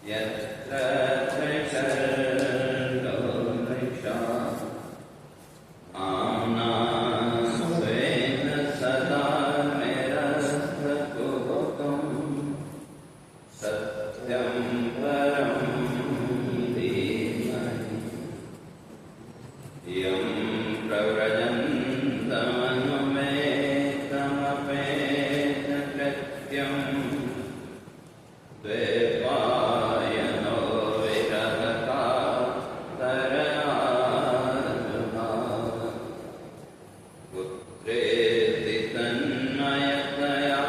यत्र त्रिशर्दोनिषा आम्नास्वेन सदा निरस्तकुहकम् सत्यं परं धीमहि यं प्रव्रजन्तमनुमेतमपेतकृत्यम् द्वैपायनो विरहकातरयार्जुना पुत्रेति तन्मयतया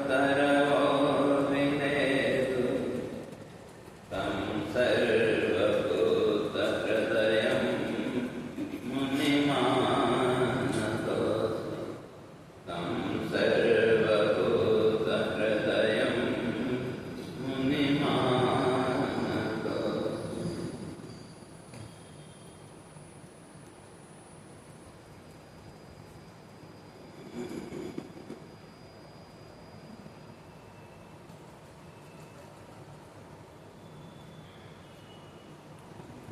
तरवो विनेदु तं सर्वभूतहृदयं मुनिमानतोऽस्मि तं सर्वभूतहृदयं मुनिमानतोऽस्मि।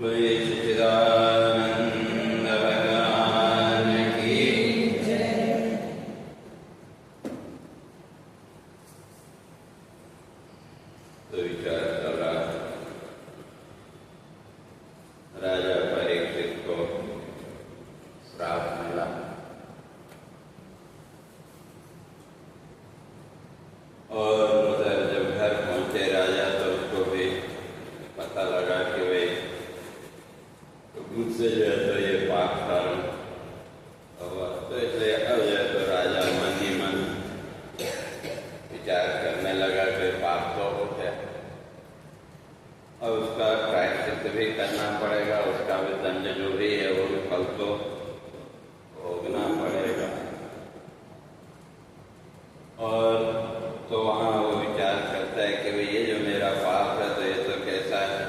कोई सच्चिदानंद भगवान की तो विचार कर रहा है राजा परीक्षित को श्राप मिला और उधर जब घर पहुंचे राजा तो उसको भी पता लगा कि भाई मुझसे जो है तो ये पाप कर्म हुआ, तो इसलिए अब जो है तो राजा मन ही मन विचार करने लगा कि पाप तो हो गया और उसका प्रायश्चित भी करना पड़ेगा, उसका भी दंड जो भी है वो भी फल तो भोगना पड़ेगा। और तो वहाँ वो विचार करता है कि भाई ये जो मेरा पाप है तो ये तो कैसा है,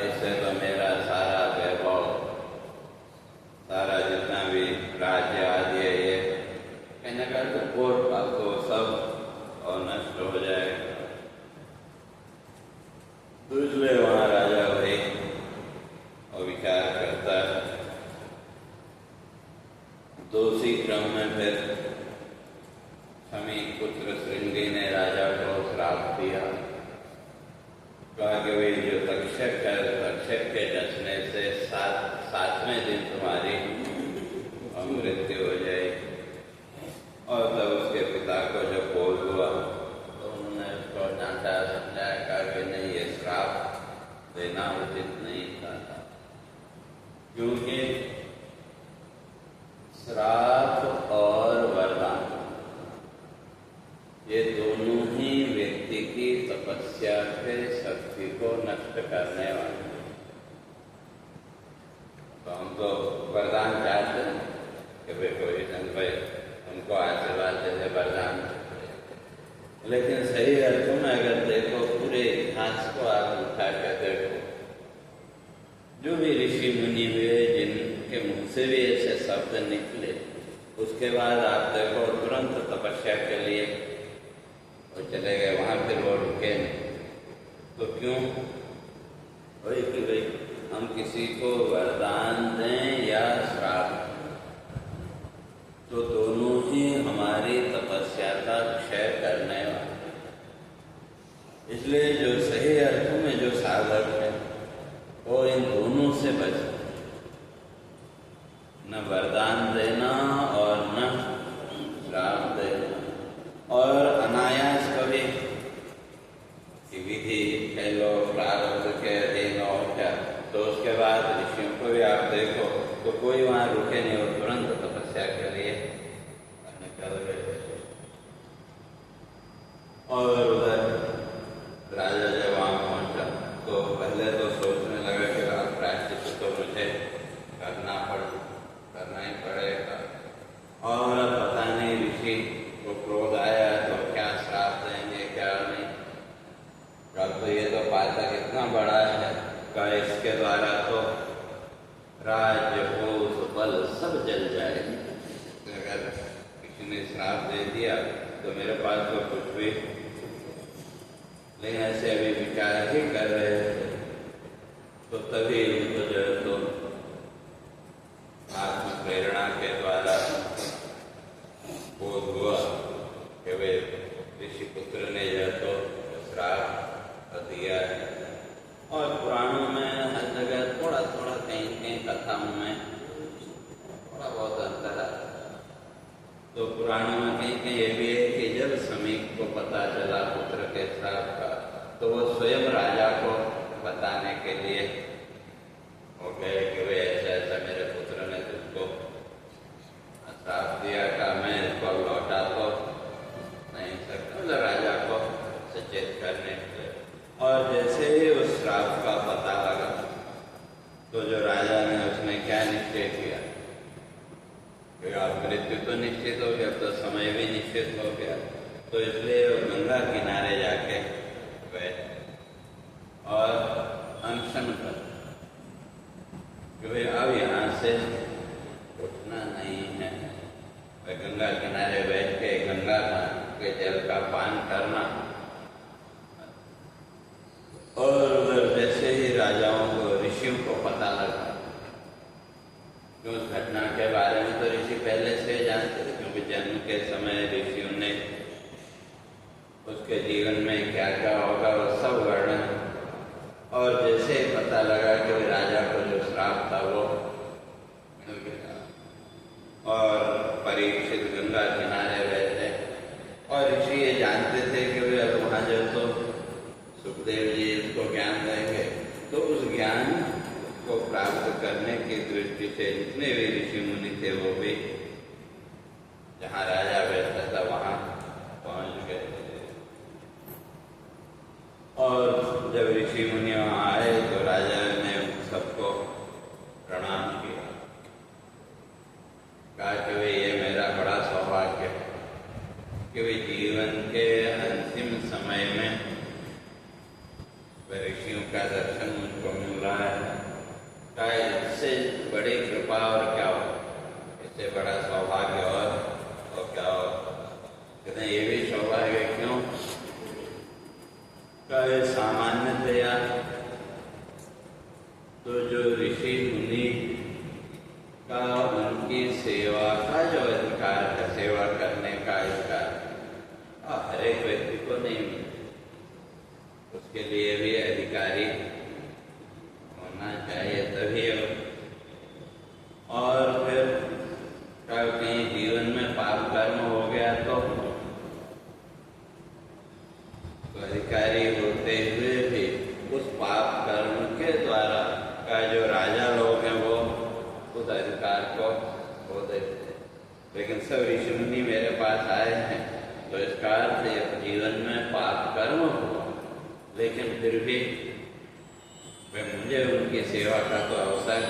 इससे तो मेरा सारा वैभव, सारा जितना भी राज्य आदि है ये कहने का तो कोट पाप तो सब और नष्ट हो जाएगा। तो इसलिए वहाँ राजा वही और विचार करता है। दूसरी क्रम में फिर शमी पुत्र श्रृंगी ने राजा को श्राप दिया, कहा कि भाई जो तक्षक है, तक्षक के डसने से सातवें दिन तुम्हारी मृत्यु हो जाएगी। और तब उसके पिता को जब बोल हुआ तो उन्होंने उसको डांटा समझाया, कहा कि नहीं ये श्राप देना उचित नहीं था, क्योंकि श्राप और वरदान ये दोनों ही व्यक्ति की तपस्या के शक्ति को नष्ट करने वाले हैं। तो हम तो वरदान चाहते हैं कि भाई कोई भाई हमको आशीर्वाद जैसे वरदान, लेकिन सही अर्थों में अगर देखो पूरे इतिहास को आप उठा कर देखो, जो भी ऋषि मुनि हुए जिनके मुख से भी ऐसे शब्द निकले, उसके बाद आप देखो तुरंत तपस्या के लिए वो चले गए, वहाँ फिर वो रुके नहीं। तो क्यों? वही कि भाई हम किसी को वरदान दें या श्राप, तो दोनों ही हमारी तपस्या का क्षय करने वाले। इसलिए जो सही अर्थों में जो साधक है वो इन दोनों से बचे, न वरदान देना और न श्राप देना। और अनायास कभी कि विधि कह लो, प्रारब्ध के अधीन हो क्या, तो उसके बाद ऋषियों को भी आप देखो तो कोई वहाँ रुके नहीं और तुरंत तपस्या के लिए निकल गए। और उधर राजा जब वहाँ पहुँचा तो पहले तो सोचने लगा कि प्रायश्चित तो मुझे करना ही पड़ेगा। और पता नहीं ऋषि को क्रोध आया तो क्या श्राप देंगे क्या नहीं। अब तो ये तो पातक इतना बड़ा है का इसके द्वारा तो राज्य भूत बल सब जल जाएगी। अगर किसी ने श्राप दे दिया तो मेरे पास तो कुछ भी लेकिन ऐसे अभी विचार ही कर रहे थे तो तभी उनको जो है तो आत्म प्रेरणा के द्वारा बोध हुआ कि वे ऋषि पुत्र ने जो तो श्राप दिया है। और पुराणों में हर जगह थोड़ा थोड़ा कहीं कहीं कथाओं में थोड़ा बहुत अंतर है। तो पुराणों में कहीं कहीं ये भी है कि जब समीप को पता चला पुत्र के श्राप का तो वो स्वयं राजा को बताने के लिए हो गए कि वे ऐसा ऐसा मेरे पुत्र ने तुझको श्राप दिया का मैं इसको लौटा तो नहीं सकता, मतलब राजा को सचेत करने के लिए। और जैसे ही उस श्राप का पता लगा तो जो राजा ने उसने क्या निश्चय किया कि अब मृत्यु तो निश्चित हो गया, तो समय भी निश्चित हो गया, तो इसलिए वो गंगा किनारे जाके गए और अनशन कर कि भाई अब यहाँ से उठना नहीं है। वह गंगा किनारे बैठ के गंगा के जल का पान करना। और उधर जैसे ही राजाओं को ऋषियों को पता लगा, क्यों उस घटना के बारे में तो ऋषि पहले से जानते थे, क्योंकि जन्म के समय ऋषियों ने उसके जीवन में क्या क्या होगा वो सब वर्णन। और जैसे ही पता लगा कि राजा को जो श्राप था वो मिल गया और परीक्षित गंगा किनारे बैठे और ऋषि ये जानते थे कि वे अब वहाँ जो तो सुखदेव जी इसको ज्ञान देंगे, तो उस ज्ञान को प्राप्त करने की दृष्टि से जितने भी ऋषि मुनि थे वो भी जहाँ राजा बैठा था वहाँ पहुँच गए। और जब ऋषि मुनि वहाँ आए तो राजा ने सबको प्रणाम किया, कहा कि भाई ये मेरा बड़ा सौभाग्य है कि भाई जीवन के अंतिम समय में ऋषियों का दर्शन मुझको मिल रहा है। कहा इससे बड़ी कृपा और क्या हो, इससे बड़ा सौभाग्य और क्या हो। कहते ये भी सौभाग्य क्यों? कहा सामान्यतया तो जो ऋषि मुनि का उनकी सेवा का जो अधिकार है, सेवा करने का अधिकार हर एक व्यक्ति को नहीं मिलता, उसके लिए भी अधिकारी होना चाहिए तभी हो। और फिर कहीं जीवन में पाप कर्म हो गया तो अधिकारी होते हुए भी उस पाप कर्म के द्वारा का जो राजा लोग हैं वो उस अधिकार को खो देते हैं। लेकिन सब ऋषि मुनि मेरे पास आए हैं तो इसका अर्थ जीवन में पाप कर्म हुआ, लेकिन फिर भी वे मुझे उनकी सेवा का तो अवसर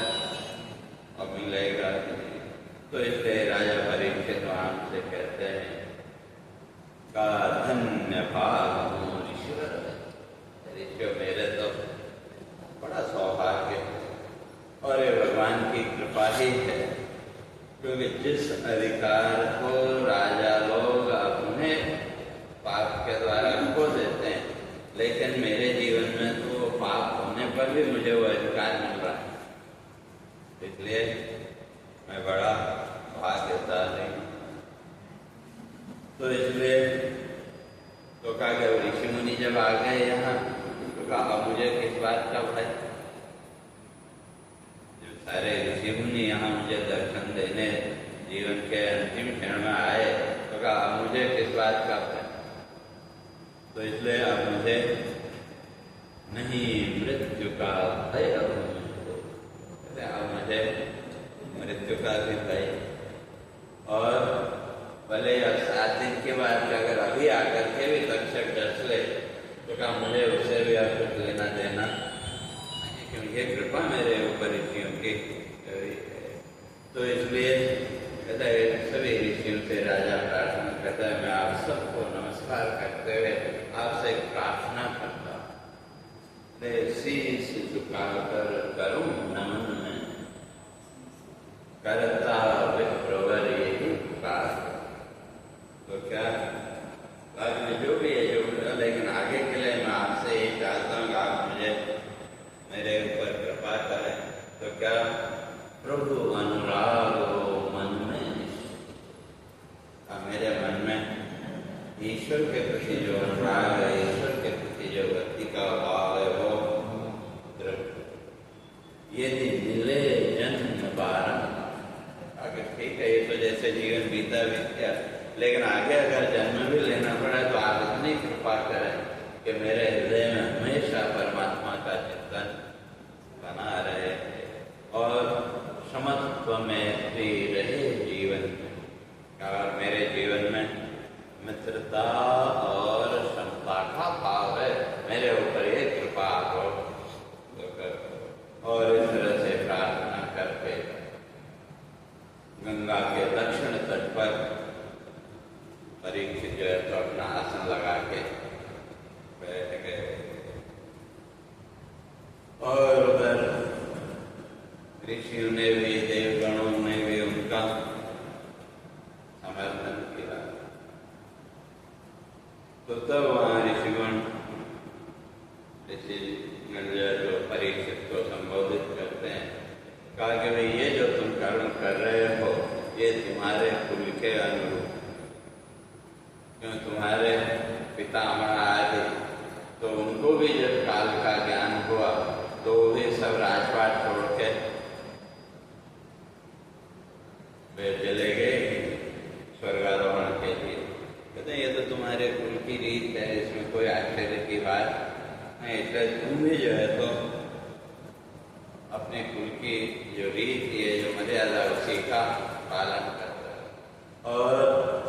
अब मिलेगा। तो इसलिए राजा परीक्षित वहाँ से कहते हैं का धन्य भाग ईश्वर, ऋषि मेरे तो बड़ा सौभाग्य और ये भगवान की कृपा ही है, क्योंकि जिस अधिकार को राजा लोग अपने पाप के द्वारा खो देते हैं, लेकिन मेरे जीवन में तो पाप होने पर भी मुझे वो अधिकार मिल रहा है, इसलिए मैं बड़ा भाग्यशाली हूँ। तो इसलिए तो कहा कि ऋषि मुनि जब आ गए यहाँ तो कहा मुझे किस बात का भय, जब सारे ऋषि मुनि यहाँ मुझे दर्शन देने जीवन के अंतिम क्षण में आए तो कहा मुझे किस बात का भय। तो इसलिए अब मुझे नहीं मृत्यु का भय, अब मुझे मृत्यु का भी भय। और भले अब 7 दिन के बाद अगर अभी आकर के भी तक्षक डस ले तो कहा मुझे उससे भी अब कुछ लेना देना, क्योंकि ये कृपा मेरे ऊपर ऋषियों की। तो इसलिए कहता है सभी ऋषियों से राजा प्रार्थना करता है, मैं आप सबको नमस्कार करते हुए आपसे एक प्रार्थना करता हूँ, शीश झुकाकर करूं नमन में, करता विप्रवर यही पुकार। तो क्या बाद में जो भी है जो, लेकिन आगे के लिए मैं क्या? प्रभु अनुराग हो मन में। मेरे मन में ईश्वर के प्रति जो अनुराग है, ईश्वर के प्रति जो भक्ति का भाव है, वो यदि मिले जन्म बारम। अगर ठीक है, ये तो जैसे जीवन बीता बीत गया, लेकिन आगे अगर जन्म भी लेना पड़ा तो आप इतनी कृपा करें कि मेरे हृदय में हमेशा परमात्मा का चिंतन बना रहे और समत्व में भी रहे जीवन में। और मेरे जीवन में मित्रता और समता का भाव है, मेरे ऊपर ये कृपा हो। और इस तरह से प्रार्थना करके गंगा के दक्षिण तट पर परीक्षित जो है तो अपना आसन लगा के बैठ गए। और उधर ऋषियों ने भी, देवगणों ने भी उनका समर्थन किया। तो तब वहाँ ऋषिगण जो परीक्षित को संबोधित करते हैं, कहा कि भाई ये जो तुम कर्म कर रहे हो ये तुम्हारे कुल के अनुरूप, क्यों तुम्हारे पितामह आदि तो उनको भी जब काल का ज्ञान हुआ तो वे सब राजपाट छोड़ के वे चले गए स्वर्गारोहण के लिए। कहते हैं ये तो तुम्हारे कुल की रीत है, इसमें कोई आश्चर्य की बात नहीं। इसलिए तुम भी जो है तो अपने कुल की जो रीत है, जो मर्यादा, उसी का पालन करता है। और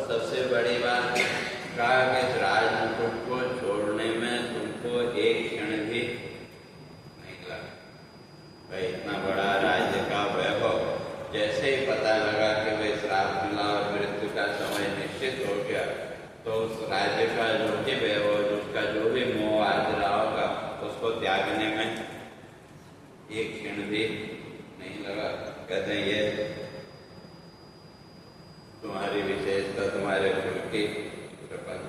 सबसे बड़ी बात कहा कि इस राजमुकुट को छोड़ने में तुमको एक क्षण भी नहीं लगा। भाई इतना बड़ा राज्य का वैभव, जैसे ही पता लगा कि भाई श्राप मिला और मृत्यु का समय निश्चित हो गया, तो उस राज्य का जो भी वैभव, उसका जो भी मोह आदरा होगा, उसको त्यागने में एक क्षण भी नहीं लगा। कहते हैं ये तुम्हारी विशेषता, तुम्हारे कुल की प्रपंच,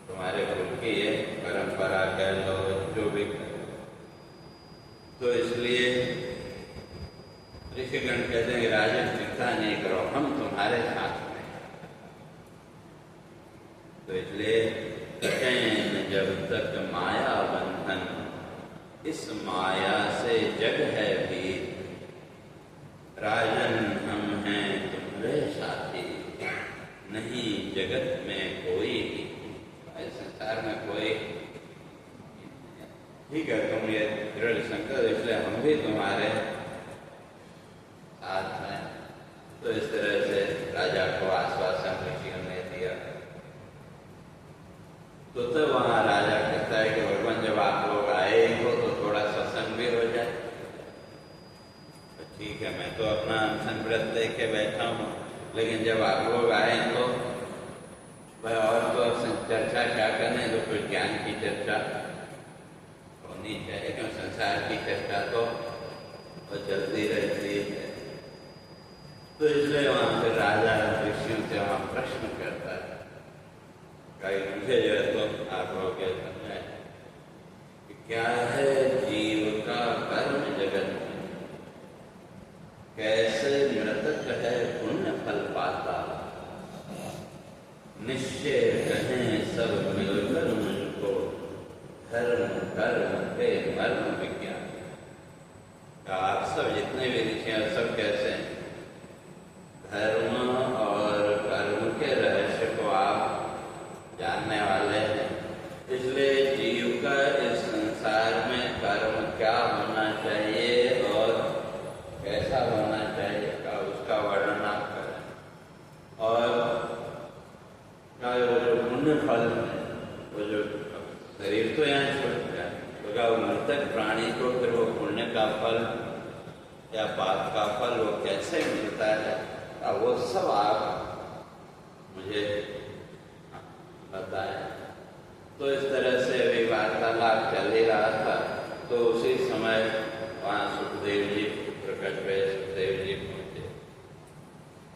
तुम्हारे कुल की ये परंपरा कह लो, जो भी कह लो। तो इसलिए ऋषिगण कहते हैं राजन चिंता नहीं करो, हम तुम्हारे साथ में। तो इसलिए कहते जब तक माया बंधन, इस माया से जग है भी, राजन हम हैं तुम्हारे साथी, नहीं जगत में कोई भी। संसार में कोई ठीक है, तुम ये दृढ़ संकल्प, इसलिए हम भी तुम्हारे साथ हैं। तो इस तरह से राजा को आश्वासन ऋषियों ने दिया। तो तब वहाँ राजा कहता है कि भगवान जब आप लोग आए हो तो थोड़ा सत्संग भी हो जाए। तो ठीक है, मैं तो अपना अनशन व्रत लेके बैठा हूँ, लेकिन जब आप लोग आए तो भाई और तो चर्चा क्या करने, तो कुछ ज्ञान की चर्चा होनी चाहिए, क्यों संसार की चर्चा तो चलती रहती है। तो इसलिए वहाँ से राजा ऋषियों से वहाँ प्रश्न करता है, कहीं मुझे जो है तो आप लोग ये समझाए कि क्या है जीव का कर्म जगत में, कैसे मृतक है पुण्य फल पाता, निश्चय कहें सब मिलकर मुझको, धर्म कर्म के मर्म विज्ञान। आप सब जितने भी ऋषि हैं सब कैसे हैं, धर्म और कर्म के रहस्य को आप जानने वाले हैं। इसलिए जीव का इस संसार में कर्म क्या होना चाहिए और कैसा होना चाहिए का उसका वर्णन आप करें। और वो जो पुण्य फल है, वो जो शरीर तो यहाँ छूट गया, तो वो मृतक प्राणी को फिर वो पुण्य का फल या पाप का फल वो कैसे मिलता है, वो सब आप मुझे बताएं। तो इस तरह से अभी वार्तालाप चल ही रहा था। तो उसी समय वहाँ सुखदेव जी प्रकट हुए, सुखदेव जी पहुँचे।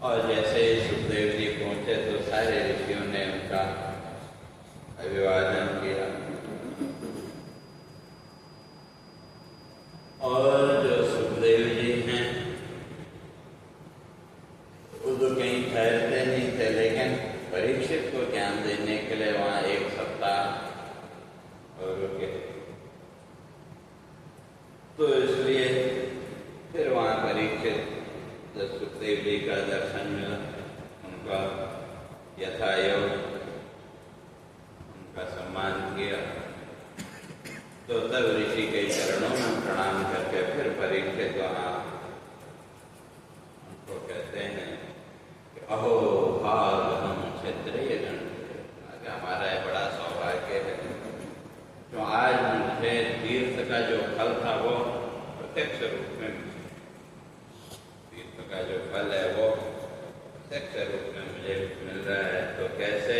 और जैसे ही सुखदेव जी पहुँचे तो सारे ऋषियों ने उनका अभिवादन किया। और जो सुखदेव जी पूर्व के। तो इसलिए फिर वहाँ परीक्षित जब सुखदेव जी का दर्शन मिला, उनका यथायोग उनका सम्मान किया, तो तब ऋषि के चरणों में प्रणाम करके फिर परीक्षित वहाँ उनको कहते हैं कि अहो भाग हम क्षत्रिय गण, हमारा ये बड़ा सौभाग्य है जो आज मुझे तीर्थ का जो फल था वो प्रत्यक्ष रूप में, तीर्थ का जो फल है वो प्रत्यक्ष रूप में मुझे मिल रहा है। तो कैसे?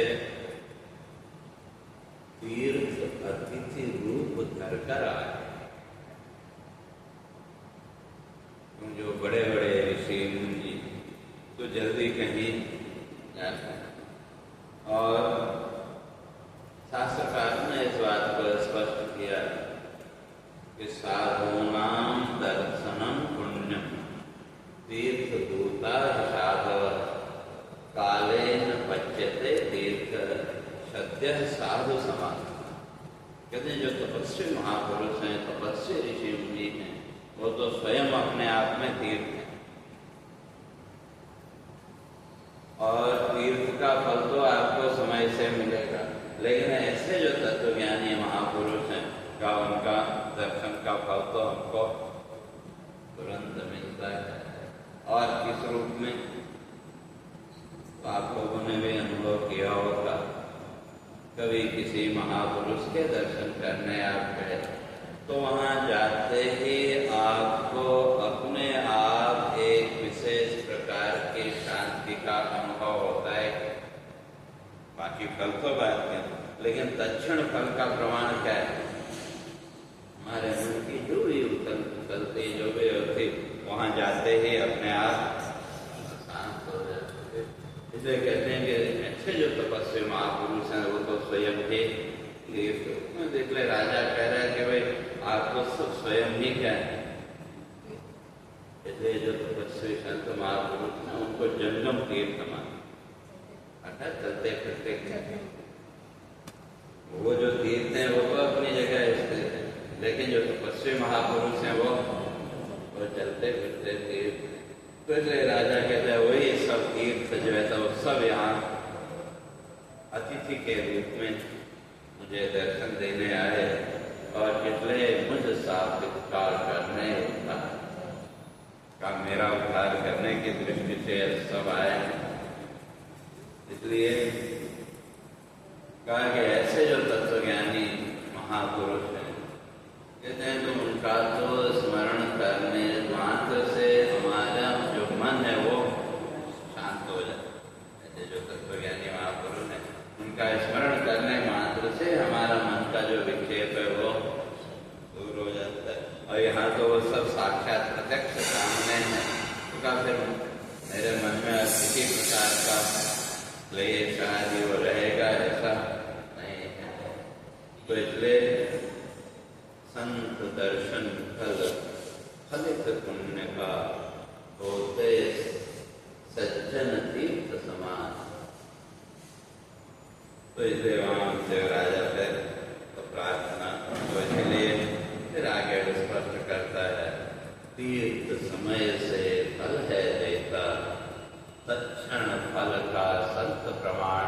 तीर्थ अतिथि रूप धर कर आए। तुम जो बड़े बड़े ऋषि मुनि तो जल्दी कहीं जाते हैं, और शास्त्रकार ने इस बात को स्पष्ट किया कि साधूनां दर्शनम पुण्यम तीर्थ दूता साधव कालेन पच्यते तीर्थ सद्य साधु समान। कहते हैं जो तपस्वी महापुरुष हैं, तपस्वी ऋषि मुनि हैं, वो तो स्वयं अपने आप में तीर्थ है, और तीर्थ का फल तो आपको समय से मिलेगा। लेकिन ऐसे जो तत्वज्ञानी महापुरुष हैं का उनका दर्शन का फल तो हमको तुरंत मिलता है। और किस रूप में? तो आप लोगों ने भी अनुभव किया होगा, कभी किसी महापुरुष के दर्शन करने आप गए तो वहाँ जाते ही आपको अपने आप एक विशेष प्रकार की शांति का अनुभव होता है। बाकी फल तो बात है, लेकिन तत्क्षण फल का प्रमाण क्या है? हमारे मन की जो भी उतलती जो भी होती, वहाँ जाते ही अपने आप शांत हो जाते। इसलिए कहते हैं कि अच्छे जो तपस्वी महापुरुष हैं वो तो स्वयं ही तीर्थ में। देख ले, राजा कह रहा है कि भाई आप तो स्वयं ही क्या है। इसलिए जो तपस्वी संत महापुरुष हैं उनको जंगम तीर्थ मान, अर्थात चलते फिरते क्या, वो जो तीर्थ हैं वो तो अपनी जगह स्थित है, लेकिन जो तपस्वी महापुरुष हैं वो चलते फिरते तीर्थ। तो इसलिए राजा कहता है वही सब तीर्थ जो है तो सब यहाँ अतिथि के रूप में मुझे दर्शन देने आए, और इसलिए मुझ साथ उपकार करने का मेरा उपकार करने की दृष्टि से सब आए। इसलिए कहा कि ऐसे जो तत्वज्ञानी महापुरुष हैं, कहते हैं तो उनका तो स्मरण करने मात्र से हमारा जो मन है वो शांत हो जाता है। ऐसे जो तत्वज्ञानी महापुरुष हैं उनका स्मरण करने मात्र से हमारा मन का जो विक्षेप है वो दूर हो जाता है। और यहाँ तो वो सब साक्षात प्रत्यक्ष सामने है, उनका फिर मेरे मन में किसी प्रकार का क्लेश आदि वो रहेगा ऐसा नहीं है। तो इसलिए संत दर्शन फल फलित पुण्य का होते सज्जन तीर्थ समान। तो इसलिए वहाँ देवराजा फिर तो प्रार्थना, तो इसलिए फिर आगे स्पष्ट करता है तीर्थ समय से फल है देता, तत्क्षण फल का संत प्रमाण,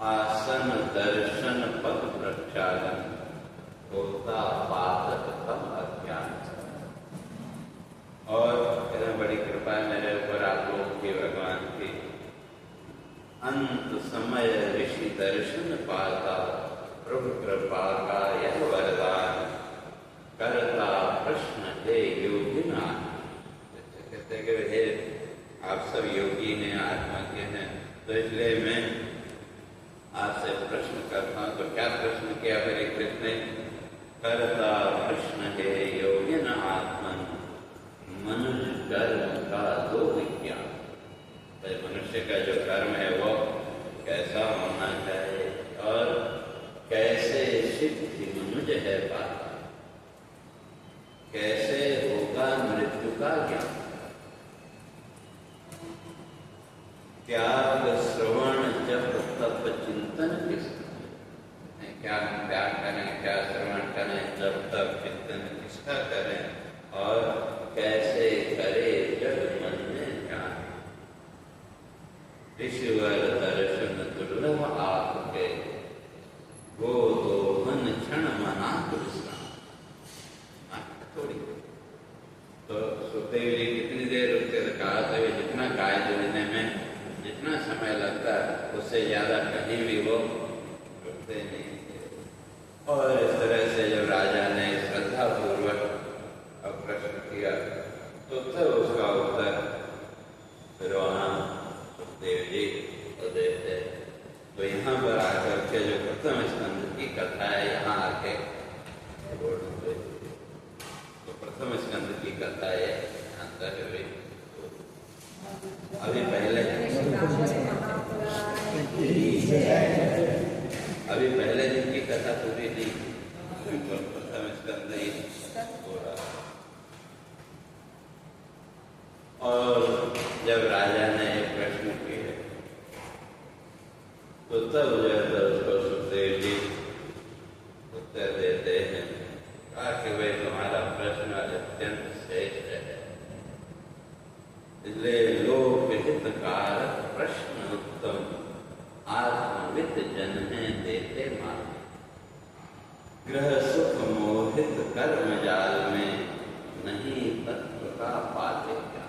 आसन दर्शन पद प्रक्षालन, होता पातक कम अज्ञान। और बड़ी कृपा है मेरे ऊपर आप लोगों की, भगवान की। अंत समय ऋषि दर्शन पाता, प्रभु कृपा का यह वरदान, करता प्रश्न हे योगिना। कहते कि हे आप सब योगी हैं, आत्मज्ञ हैं, तो इसलिए मैं आपसे प्रश्न करता हूँ। तो क्या प्रश्न किया फिर कृष्ण ने? करता प्रश्न हे योगिन आत्मन, मनुष्य कर्म का दो विज्ञान। मनुष्य का जो कर्म है वो कैसा होना चाहिए, और कैसे सिद्धि मनुज है पाता, कैसे होगा मृत्यु का ज्ञान। त्याग श्रवण जप तप चिंतन किस, क्या त्याग प्रथम स्कंद ही हो रहा। और जब राजा ने प्रश्न किए तो तब जो है तो उसको सुखदेव जी उत्तर देते हैं, कहा कि भाई तुम्हारा प्रश्न अत्यंत श्रेष्ठ है, इसलिए लोक हितकारक प्रश्न उत्तम, आत्मविद जन है देते मान, ग्रह सुख मोहित कर्म जाल में, नहीं तत्व का पाते क्या।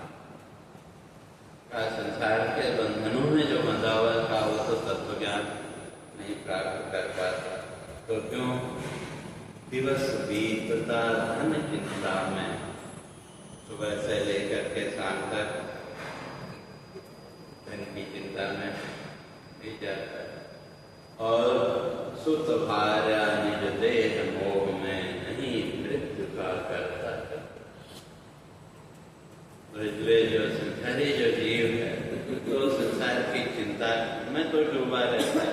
संसार के बंधनों में जो बंधा हुआ था वो तो तत्व ज्ञान नहीं प्राप्त कर पाता, तो क्यों दिवस बीतता धन चिंता में, सुबह से लेकर के शाम तक धन की चिंता में बीत जाता है, और सुत भार्या निज देह मोह में, नहीं मृत्यु का करता है। तो इसलिए जो संसारी जो जीव है तो संसार की चिंता में तो डूबा रहता है,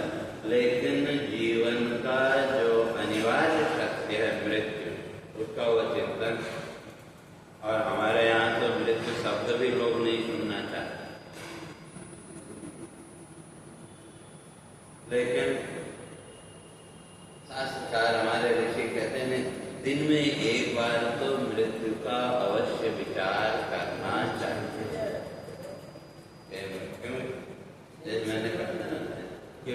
लेकिन जीवन का जो अनिवार्य सत्य है मृत्यु, उसका वो चिंतन। और हमारे यहाँ तो मृत्यु शब्द भी लोग नहीं सुनना चाहते, लेकिन शास्त्रकार हमारे ऋषि कहते हैं दिन में एक बार तो मृत्यु का अवश्य विचार करना चाहिए। क्यों? जैसे मैंने कहा ना कि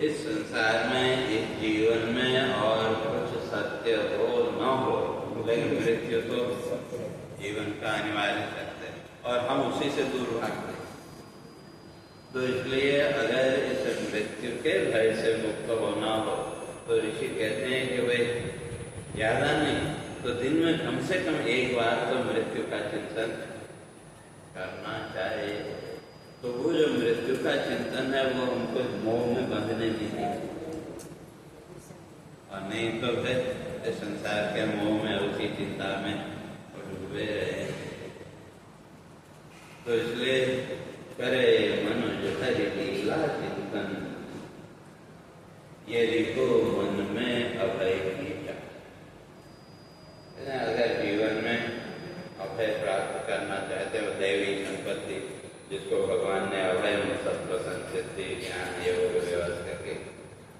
इस संसार में, इस जीवन में और कुछ सत्य हो न हो, लेकिन मृत्यु तो जीवन का अनिवार्य सत्य है और हम उसी से दूर भागते हैं। तो इसलिए अगर इस मृत्यु के भय से मुक्त होना हो तो ऋषि कहते हैं कि भाई ज्यादा नहीं तो दिन में कम से कम एक बार तो मृत्यु का चिंतन करना चाहिए। तो वो जो मृत्यु का चिंतन है वो हमको मोह में बंधने नहीं देगी, और नहीं तो फिर संसार के मोह में, उसी चिंता में डूबे रहे। तो इसलिए करे मनुज हरि लीला चिंतन, ये लिखो मन में अभय की चाह। अगर जीवन में अभय प्राप्त करना चाहते हो, दैवी संपत्ति जिसको भगवान ने अभय में सत्व संसिद्धि ज्ञान योग व्यवस्था की,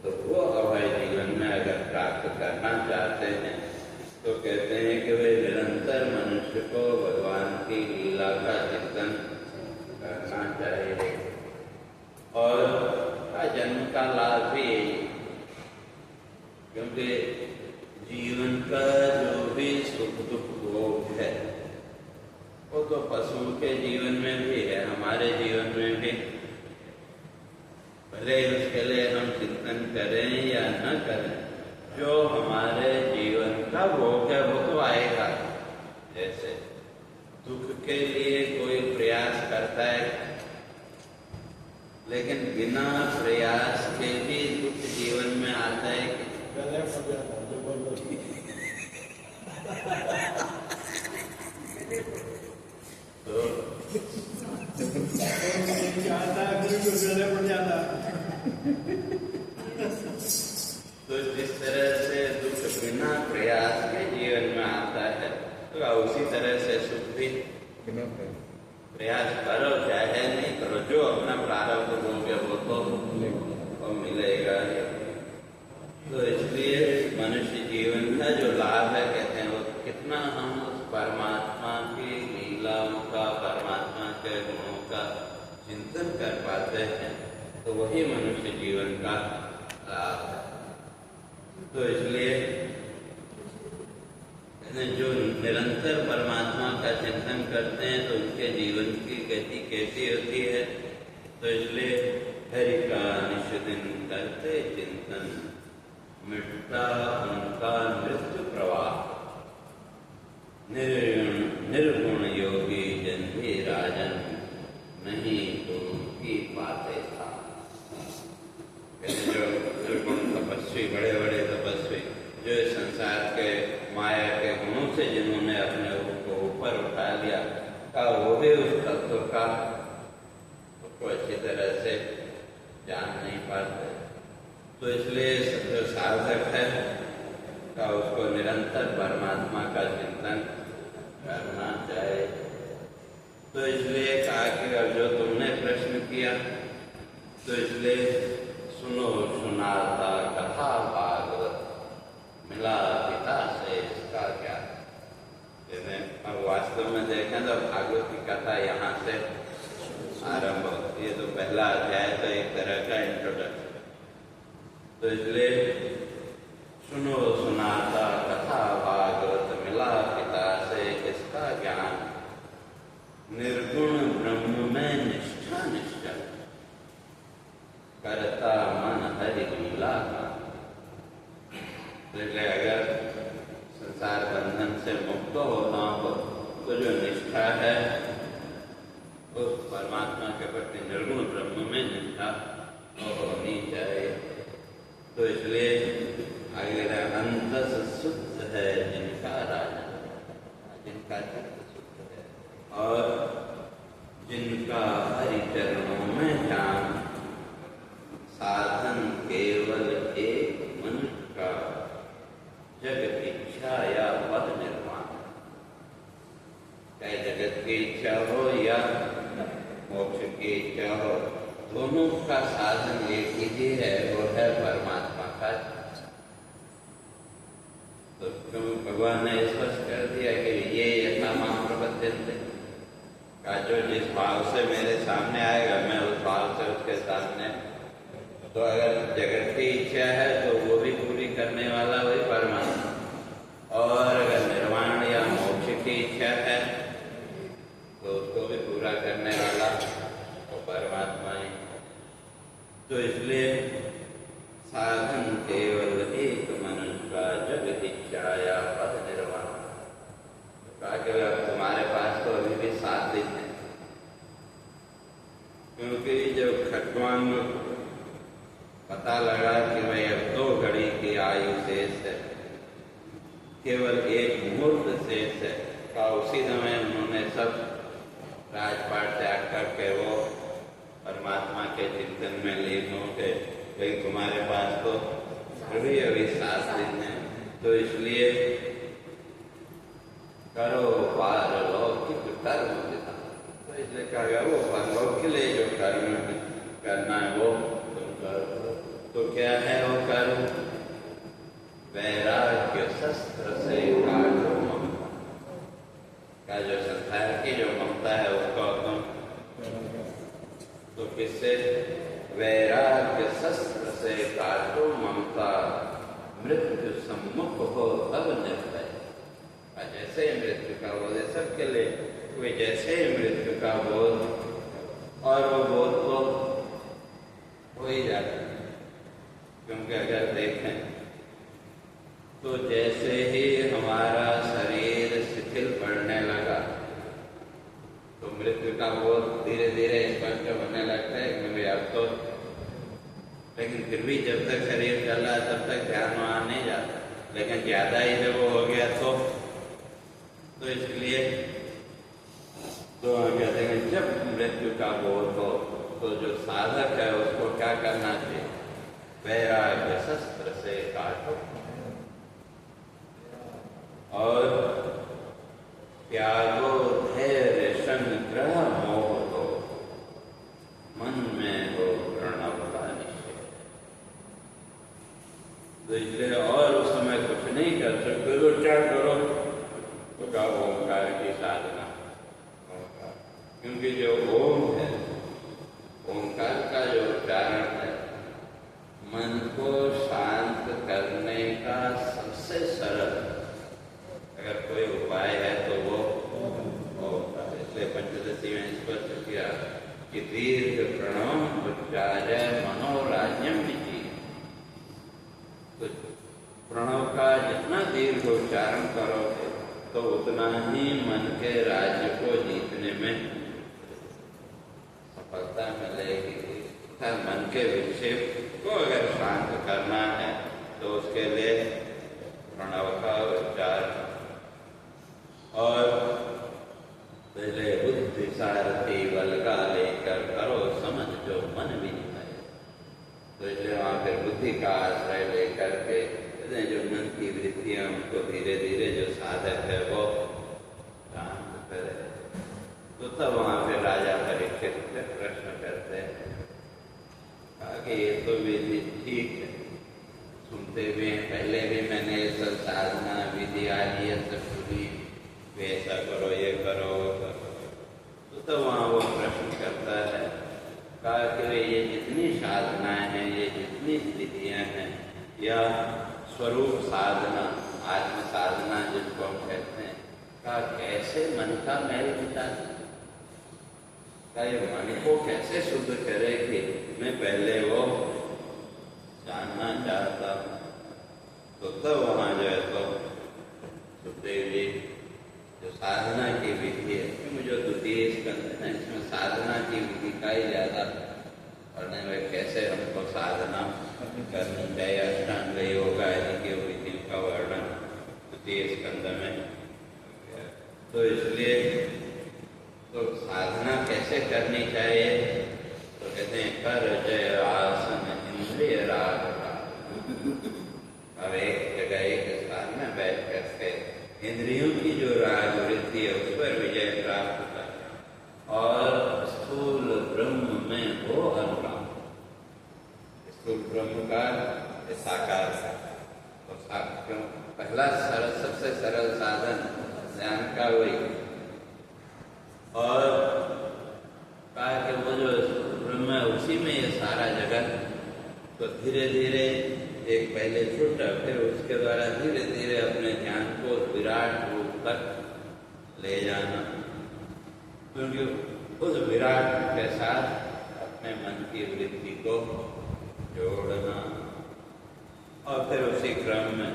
तो वो अभय जीवन में अगर प्राप्त करना चाहते हैं तो कहते हैं कि वे निरंतर मनुष्य को भगवान की लीला का चिंतन करना चाहिए। और जन्म का लाभ भी यही, क्योंकि जीवन का जो भी सुख दुख भोग है वो तो पशु के जीवन में भी है, हमारे जीवन में भी। भले उसके लिए हम चिंतन करें या न करें, जो हमारे जीवन का भोग है वो तो आएगा। जैसे दुख के लिए कोई प्रयास करता है, लेकिन बिना प्रयास के भी दुख जीवन में आता है। तो जिस तरह से दुख बिना प्रयास के जीवन में आता है, तो उसी तरह से सुख भी प्रयास करो चाहे नहीं करो, जो अपना प्रारब्ध भोग है वो मिलेगा। तो इसलिए मनुष्य जीवन का जो लाभ है, कहते हैं वो कितना हम उस परमात्मा की लीलाओं का, परमात्मा के गुणों का चिंतन कर पाते हैं, तो वही मनुष्य जीवन का लाभ है। तो इसलिए जो निरंतर परमात्मा का चिंतन करते हैं तो उनके जीवन की गति कैसी होती है। तो इसलिए हरि का नित्य दिन करते चिंतन, मिटता उनका मृत्यु प्रवाह, निर्गुण योगी जन भी राजन, नहीं तो की पाते था। जो निर्गुण तपस्वी, बड़े बड़े तपस्वी, जो संसार के माया के गुणों से जिन्होंने अपने को ऊपर उठा लिया था, वो भी उस तत्व का उसको अच्छी तरह से जान नहीं पाते। तो इसलिए जो साधक है का उसको को होना हो तो जो निष्ठा है उस परमात्मा के प्रति निर्गुण ब्रह्म में निष्ठा होनी चाहिए। तो इसलिए आगे अंतस शुद्ध है जिनका राजा, जिनका चित्त शुद्ध है और जिनका हरि चरणों में ध्यान, साधन केवल एक मनुष्य का जगत इच्छा या पद निर्माण, चाहे जगत की इच्छा हो या मोक्ष की इच्छा हो, दोनों का साधन एक ही है, वो है परमात्मा का। तो भगवान ने स्पष्ट कर दिया कि ये यथा माम प्रपद्यन्ते, का जो जिस भाव से मेरे सामने आएगा मैं उस भाव से उसके सामने। तो अगर जगत की इच्छा है तो वो भी पूरी करने वाला वही परमात्मा, और अगर निर्वाण या मोक्ष की इच्छा है तो उसको भी पूरा करने वाला वो परमात्मा ही। तो इसलिए साधन केवल एक मनुष्य का जगत इच्छा या पद निर्वाण। कहा कि अब तुम्हारे पास तो अभी भी 7 दिन है, क्योंकि जब खट्वांग पता लगा कि भाई अब 2 घड़ी की आयु शेष है, केवल 1 मुहूर्त शेष है, का उसी समय उन्होंने सब राजपाट त्याग करके वो परमात्मा के चिंतन में लीन हो गए। भाई तुम्हारे पास तो अभी 7 दिन है, तो इसलिए करो पारलौकिक कर्म विधा। तो इसलिए कहा गया वो परलोक के लिए जो कर्म करना है वो तुम करो। तो क्या है वो कर्म? वैराग्य शस्त्र से काटो ममता का, जो संसार की जो ममता है उसको तुम, तो किससे? वैराग्य शस्त्र से काटो ममता, मृत्यु सम्मुख हो तब निर्भय। जैसे ही मृत्यु का बोध है सबके लिए, कोई जैसे ही मृत्यु का बोध, और वो बोध तो हो ही जाता है। क्योंकि अगर देखें तो जैसे ही हमारा शरीर शिथिल पड़ने लगा तो मृत्यु का बोध धीरे धीरे स्पष्ट होने लगता है, क्योंकि अब तो, लेकिन फिर भी जब तक शरीर चला तब तक ध्यान वहाँ नहीं जाता, लेकिन ज्यादा ही जब वो हो गया तो इसलिए तो कहते हैं जब मृत्यु का बोध हो तो जो साधक है उसको क्या करना चाहिए? वैराग्य शस्त्र से काटो और त्यागो धैर्य संग्रह मोह दो, मन में हो प्रणव का निश्चय। तो इसलिए और उस समय कुछ नहीं कर सकते तो क्या करो? तो का ओंकार की साधना, क्योंकि जो ओम है, ओंकार का जो उच्चारण है, मन को शांत करने का सबसे सरल अगर कोई उपाय है तो वो ओंकार। इसलिए पंचदशी में स्पष्ट किया कि दीर्घ प्रणव उच्चार्य मनोराज्यम विधि। तो प्रणव का जितना दीर्घ उच्चारण करोगे तो उतना ही मन के राज्य को जीतने में सफलता मिलेगी। मन के विक्षेप को अगर शांत करना है तो उसके लिए प्रणव का उच्चार, और पहले बुद्धि सारथी बल का लेकर करो समझ जो मन भी है। तो इसलिए वहाँ फिर बुद्धि का आश्रय लेकर के जो मन की वृत्तियां उनको धीरे धीरे जो साधक है वो शांत करे। तो तब वहाँ पे राजा परीक्षित से प्रश्न करते हैं कि ये तो विधि ठीक है, सुनते हुए पहले भी मैंने ये सब साधना विधि आदि सब सुनी, ऐसा करो ये करो वो करो। तो तब वहाँ वो प्रश्न करता है कहा कि ये जितनी साधनाएं हैं, ये जितनी स्थितियाँ हैं, या स्वरूप साधना, आत्म साधना जिसको हम कहते हैं, का कैसे मन का मैल मिटा, ये मन को कैसे शुद्ध करेगी, मैं पहले वो जानना चाहता हूँ। तो तब वहाँ जो है तो सुखदेव जी इंद्रियों की जो राग वृत्ति है उस पर विजय प्राप्त कर और स्थूल ब्रह्म में हो अनुराग। स्थूल ब्रह्म का साकार तो क्यों पहला सरल सबसे सरल साधन ज्ञान का वही, और कहा कि वो जो ब्रह्म है उसी में ये सारा जगत, तो धीरे धीरे एक पहले छूटा, फिर उसके द्वारा धीरे धीरे अपने ध्यान को विराट रूप तक ले जाना, क्योंकि उस विराट के साथ अपने मन की वृत्ति को जोड़ना, और फिर उसी क्रम में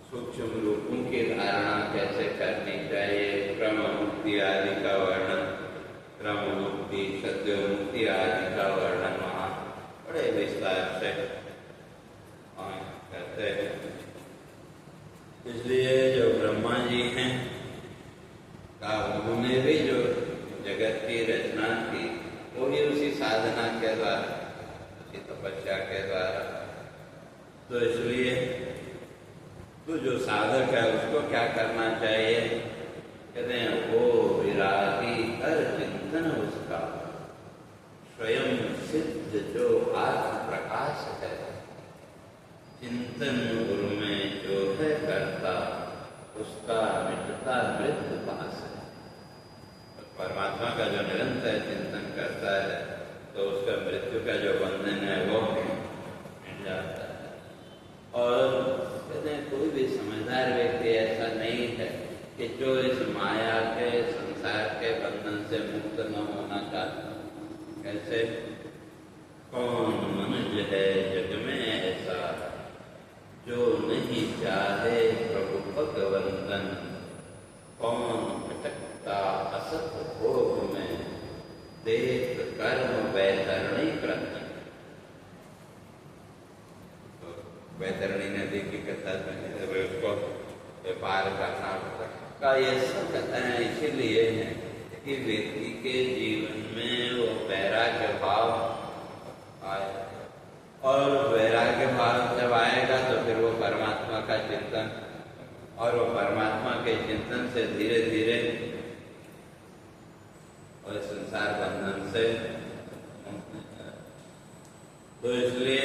सूक्ष्म रूपों की धारणा कैसे करनी चाहिए, क्रम मुक्ति आदि का वर्णन, क्रम मुक्ति सत्य मुक्ति आदि का वर्णन वहाँ बड़े विस्तार से करते हैं। इसलिए जो ब्रह्मा जी हैं का उन्होंने भी जो जगत की रचना की वो भी उसी साधना के द्वारा, उसी तपस्या के द्वारा। तो इसलिए तो जो साधक है उसको क्या करना चाहिए, कहते हैं वो विरागी हर चिंतन उसका स्वयं सिद्ध जो आत्म प्रकाश है, चिंतन गुरु में जो है करता उसका मिटता मृत्यु पास है। परमात्मा का जो निरंतर चिंतन करता है तो उसका मृत्यु का जो बंधन है वो मिट जाता है। और कहते हैं कोई भी समझदार व्यक्ति ऐसा नहीं है कि जो इस माया के संसार के बंधन से मुक्त न होना चाहता। कैसे? कौन मनुष्य है जग में ऐसा जो नहीं चाहे प्रभु भगवंदन, कौन भटकता असत भोग में देख कर्म वैतरणी क्रंदन। तो वैतरणी नदी की कथा उसको पार करना का ये सब कथाएं इसीलिए है कि व्यक्ति के जीवन में वो वैराग्य भाव आए, और वैराग्य भाव जब आएगा तो फिर वो परमात्मा का चिंतन, और वो परमात्मा के चिंतन से धीरे धीरे और संसार बंधन से। तो इसलिए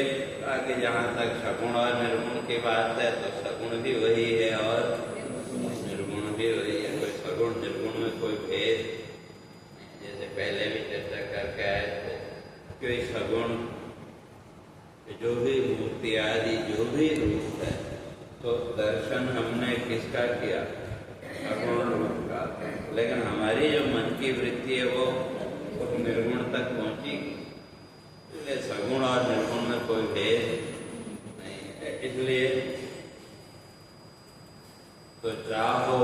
आगे जहाँ तक सगुण और निर्गुण की बात है तो सगुण भी वही है और निर्गुण भी वही है। कोई सगुण निर्गुण में कोई भेद, जैसे पहले भी चर्चा करके आए थे, कोई सगुण जो भी मूर्ति आदि जो भी रूप है, तो दर्शन हमने किसका किया? सगुण रूप का। लेकिन हमारी जो मन की वृत्ति है वो निर्गुण तक पहुंची, इसलिए सगुण और निर्गुण में कोई भेद नहीं है। इसलिए तो चाहो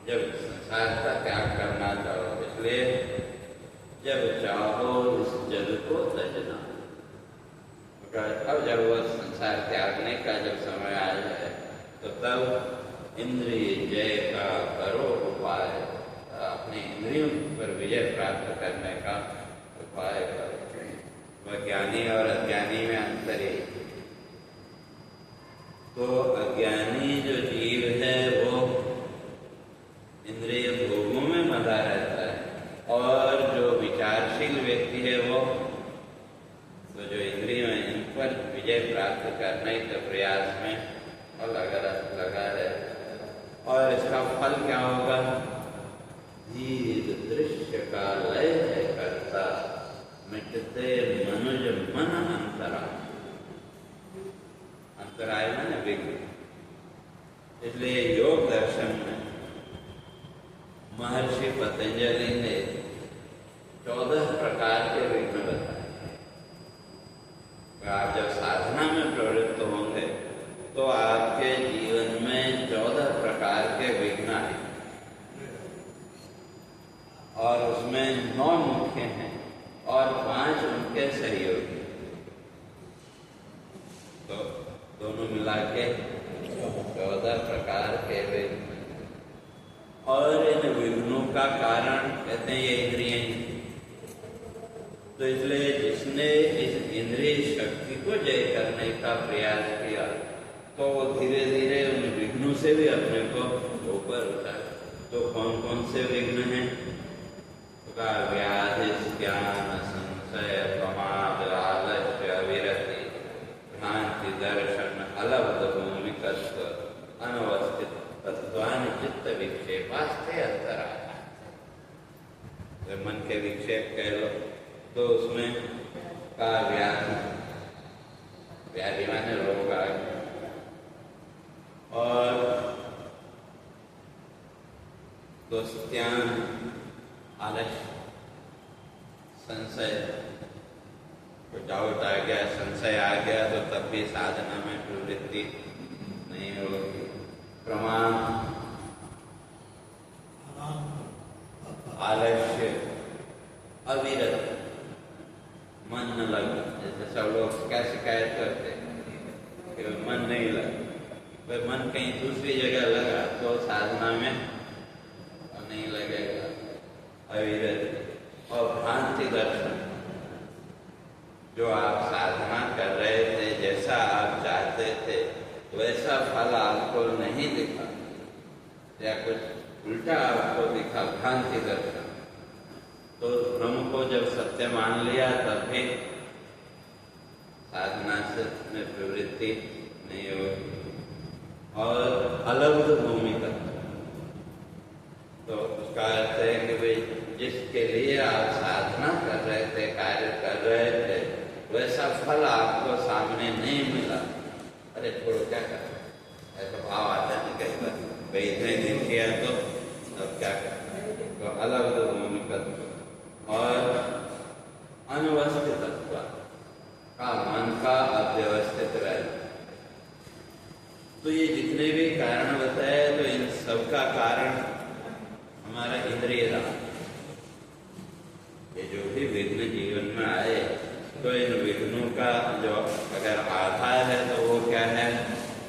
जब संसार का त्याग करना चाहो, इसलिए जब चाहो इस जग को तजना, अब जब वो संसार त्यागने का जब समय आ जाए तो तब इंद्रिय जय का करो उपाय, अपने इंद्रियों पर विजय प्राप्त करने का उपाय करो। वह ज्ञानी और अज्ञानी में अंतर है। तो अज्ञानी जो जीव है वो इंद्रिय भोगों में मजा रहता है, और जो विचारशील व्यक्ति है वो तो जो इंद्रियों इन पर विजय प्राप्त करने के प्रयास में लगा है। और इसका फल क्या होगा? धीर दृश्य का लय है करता, मिटते मनुज मन अंतरा। अंतराय माने विघ्न। इसलिए योग दर्शन में महर्षि पतंजलि ने 14 प्रकार के विघ्न बताए। आप जब साधना में प्रवृत्त होंगे तो आपके जीवन में 14 प्रकार के विघ्न आए, और उसमें 9 मुख्य हैं और 5 उनके सहयोगी। तो दोनों मिला के 14 प्रकार के विघ्न। और इन विघ्नों का कारण कहते हैं ये इंद्रियां। तो इसलिए जिसने इस इंद्रिय शक्ति को जय करने का प्रयास किया तो वो धीरे धीरे उन विघ्नों से भी अपने को ऊपर उठाए। तो कौन कौन से विघ्न हैं? तो व्याधि, ज्ञान, संशय, प्रमाद, आलस्य, अविरति, भ्रांति, दर्शन, अलब्ध भूमिकत्व, अनवस्थित तत्वानि चित्त विक्षेपास्ते अंतरा। जब मन के विक्षेप कह लो तो उसमें का व्याधि, व्याधि माने रोग आ गया, और दोस्त्यान, आलस्य, संशय, तो डाउट आ गया, संशय आ गया तो तब भी साधना में प्रवृत्ति नहीं होगी। प्रमाद, आलस्य, अविरत, मन न लगा। जैसे सब लोग क्या शिकायत करते कि मन नहीं लगा, फिर मन कहीं दूसरी जगह लगा तो साधना में नहीं लगेगा। अविरत और भ्रांति दर्शन, जो आप साधना कर रहे थे, जैसा आप चाहते थे वैसा फल आपको नहीं दिखा या कुछ उल्टा आपको दिखा, भ्रांति दर्शन। तो ब्रह्म को जब सत्य मान लिया तब भी साधना से में प्रवृत्ति नहीं होगी। और अलब्ध भूमिका, तो उसका अर्थ है कि भाई जिसके लिए आप साधना कर रहे थे, कार्य कर रहे थे, वैसा फल आपको सामने नहीं मिला। अरे छोड़ो, क्या कर, ऐसा भाव आता है कई बार, भाई इतने दिन किया तो अब क्या कर। तो अलब्ध भूमिका और अनवस्थित का मन का अव्यवस्थित रहना। तो ये जितने भी कारण बताए, तो इन सबका कारण हमारा इंद्रिय राग। ये जो भी विघ्न जीवन में आए, तो इन विघ्नों का जो अगर आधार है तो वो क्या है?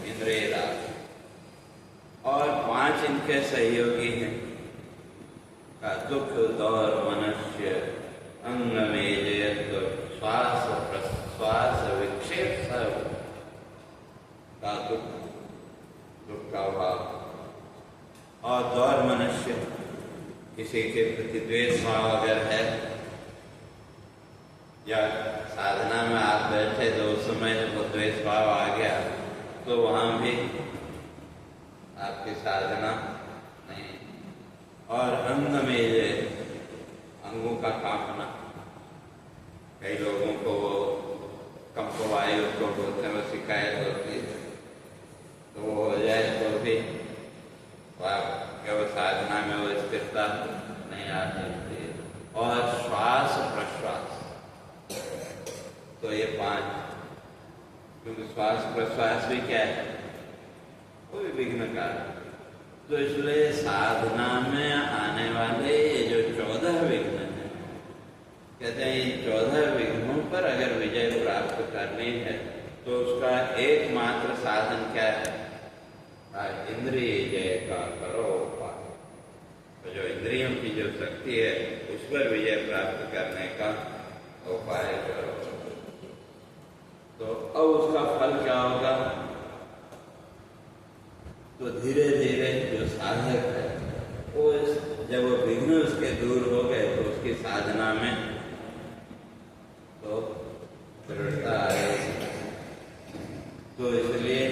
इंद्रिय राग। और 5 इनके सहयोगी हैं का दुख, दौर, मनुष्य, अंग मेजयत्व, श्वास प्रश्वास, विक्षेप, सब का दुख, दुख का भाव। और दौर मनुष्य, किसी के प्रति द्वेष भाव अगर है, या साधना में आप बैठे तो उस समय वो द्वेष भाव आ गया तो वहां भी आपकी साधना नहीं। और अंग में अंगों का कांपना, कई लोगों को वो कंपवायु को बोलते हैं, वो शिकायत होती है, तो वो हो जाए तो भी वो साधना में वो स्थिरता नहीं आ सकती है। और श्वास प्रश्वास, तो ये 5, क्योंकि श्वास प्रश्वास भी क्या है? वो भी विघ्न कारण। तो इसलिए साधना में आने वाले ये जो 14 विघ्न हैं, कहते हैं इन 14 विघ्नों पर अगर विजय प्राप्त करनी है तो उसका एकमात्र साधन क्या है? इंद्रिय जय का करो उपाय। तो जो इंद्रियों की जो शक्ति है उस पर विजय प्राप्त करने का उपाय करो। तो अब उसका फल क्या होगा? तो धीरे धीरे जो साधक है वो जब वो विघ्न उसके दूर हो गए तो उसकी साधना में तो दृढ़ता आएगी। तो इसलिए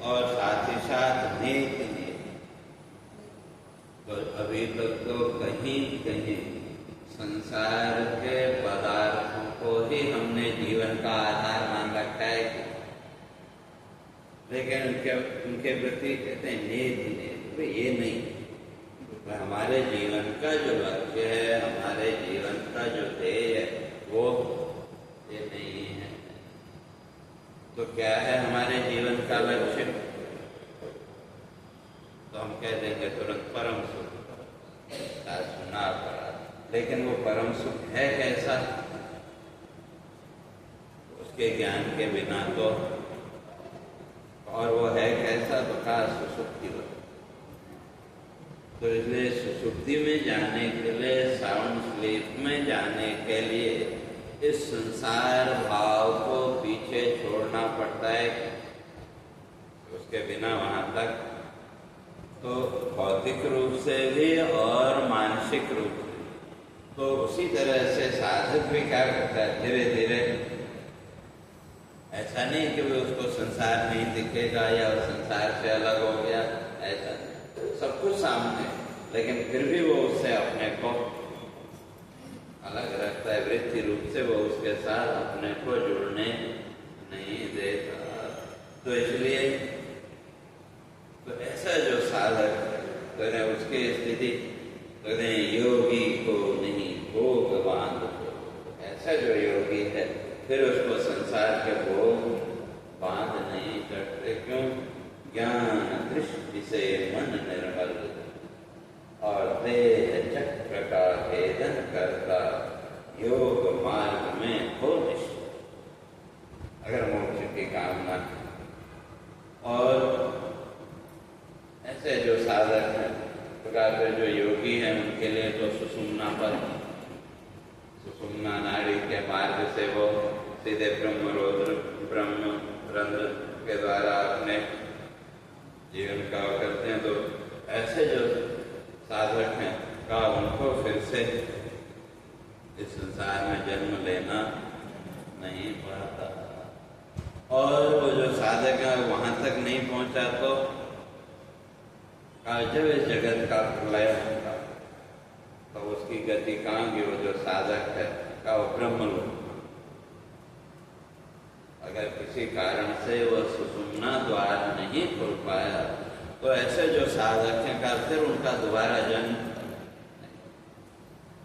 और साथ ही साथ नेक तो अभी तक तो कहीं कहीं संसार के पदार्थों को ही हमने जीवन का आधार मान रखा है, लेकिन उनके प्रति कहते हैं नेक। ये नहीं, हमारे जीवन का जो लक्ष्य है, हमारे जीवन का जो ध्येय है वो ये नहीं है। तो क्या है हमारे जीवन का लक्ष्य? तो हम कह देंगे तुरंत परम सुख, सुना पड़ा। लेकिन वो परम सुख है कैसा? उसके ज्ञान के बिना तो, और वो है कैसा? तो कहा सुसुप्ति हो। तो इसलिए सुसुप्ति में जाने के लिए, साउंड स्लीप में जाने के लिए इस संसार भाव को पीछे छोड़ना पड़ता है। उसके बिना वहां तक तो भौतिक रूप से भी और मानसिक रूप से। तो उसी तरह से साधक भी क्या करता है, धीरे धीरे, ऐसा नहीं कि वो उसको संसार नहीं दिखेगा या वो संसार से अलग हो गया, ऐसा नहीं, सब कुछ सामने, लेकिन फिर भी वो उससे अपने को अलग रखता है, वृत्ति रूप से वो उसके साथ अपने को जुड़ने नहीं देता। तो इसलिए तो ऐसा जो साधक है उसकी स्थिति योगी को नहीं भोग बांध को, ऐसा जो योगी है फिर उसको संसार के भोग बांध नहीं करते। क्यों? ज्ञान दृष्टि से मन निर्मल और देह चक्र का भेदन करता योग मार्ग में हो निश्चित। अगर मोक्ष की कामना, और ऐसे जो साधक हैं प्रकार के जो योगी हैं उनके लिए तो सुषुम्ना पर, सुषुम्ना नाड़ी के मार्ग से वो सीधे ब्रह्म रंध्र के द्वारा अपने जीवन का करते हैं। तो ऐसे जो साधक हैं का उनको फिर से इस संसार में जन्म लेना नहीं पड़ता। और वो जो साधक है वहां तक नहीं पहुंचा तो जब इस जगत का प्रलय होगा तो उसकी गति कहाँ की, वो जो साधक है का वो ब्रह्मलोक। अगर किसी कारण से वो सुषुम्ना द्वार नहीं खुल पाया तो ऐसे जो साधक हैं का फिर उनका दोबारा जन्म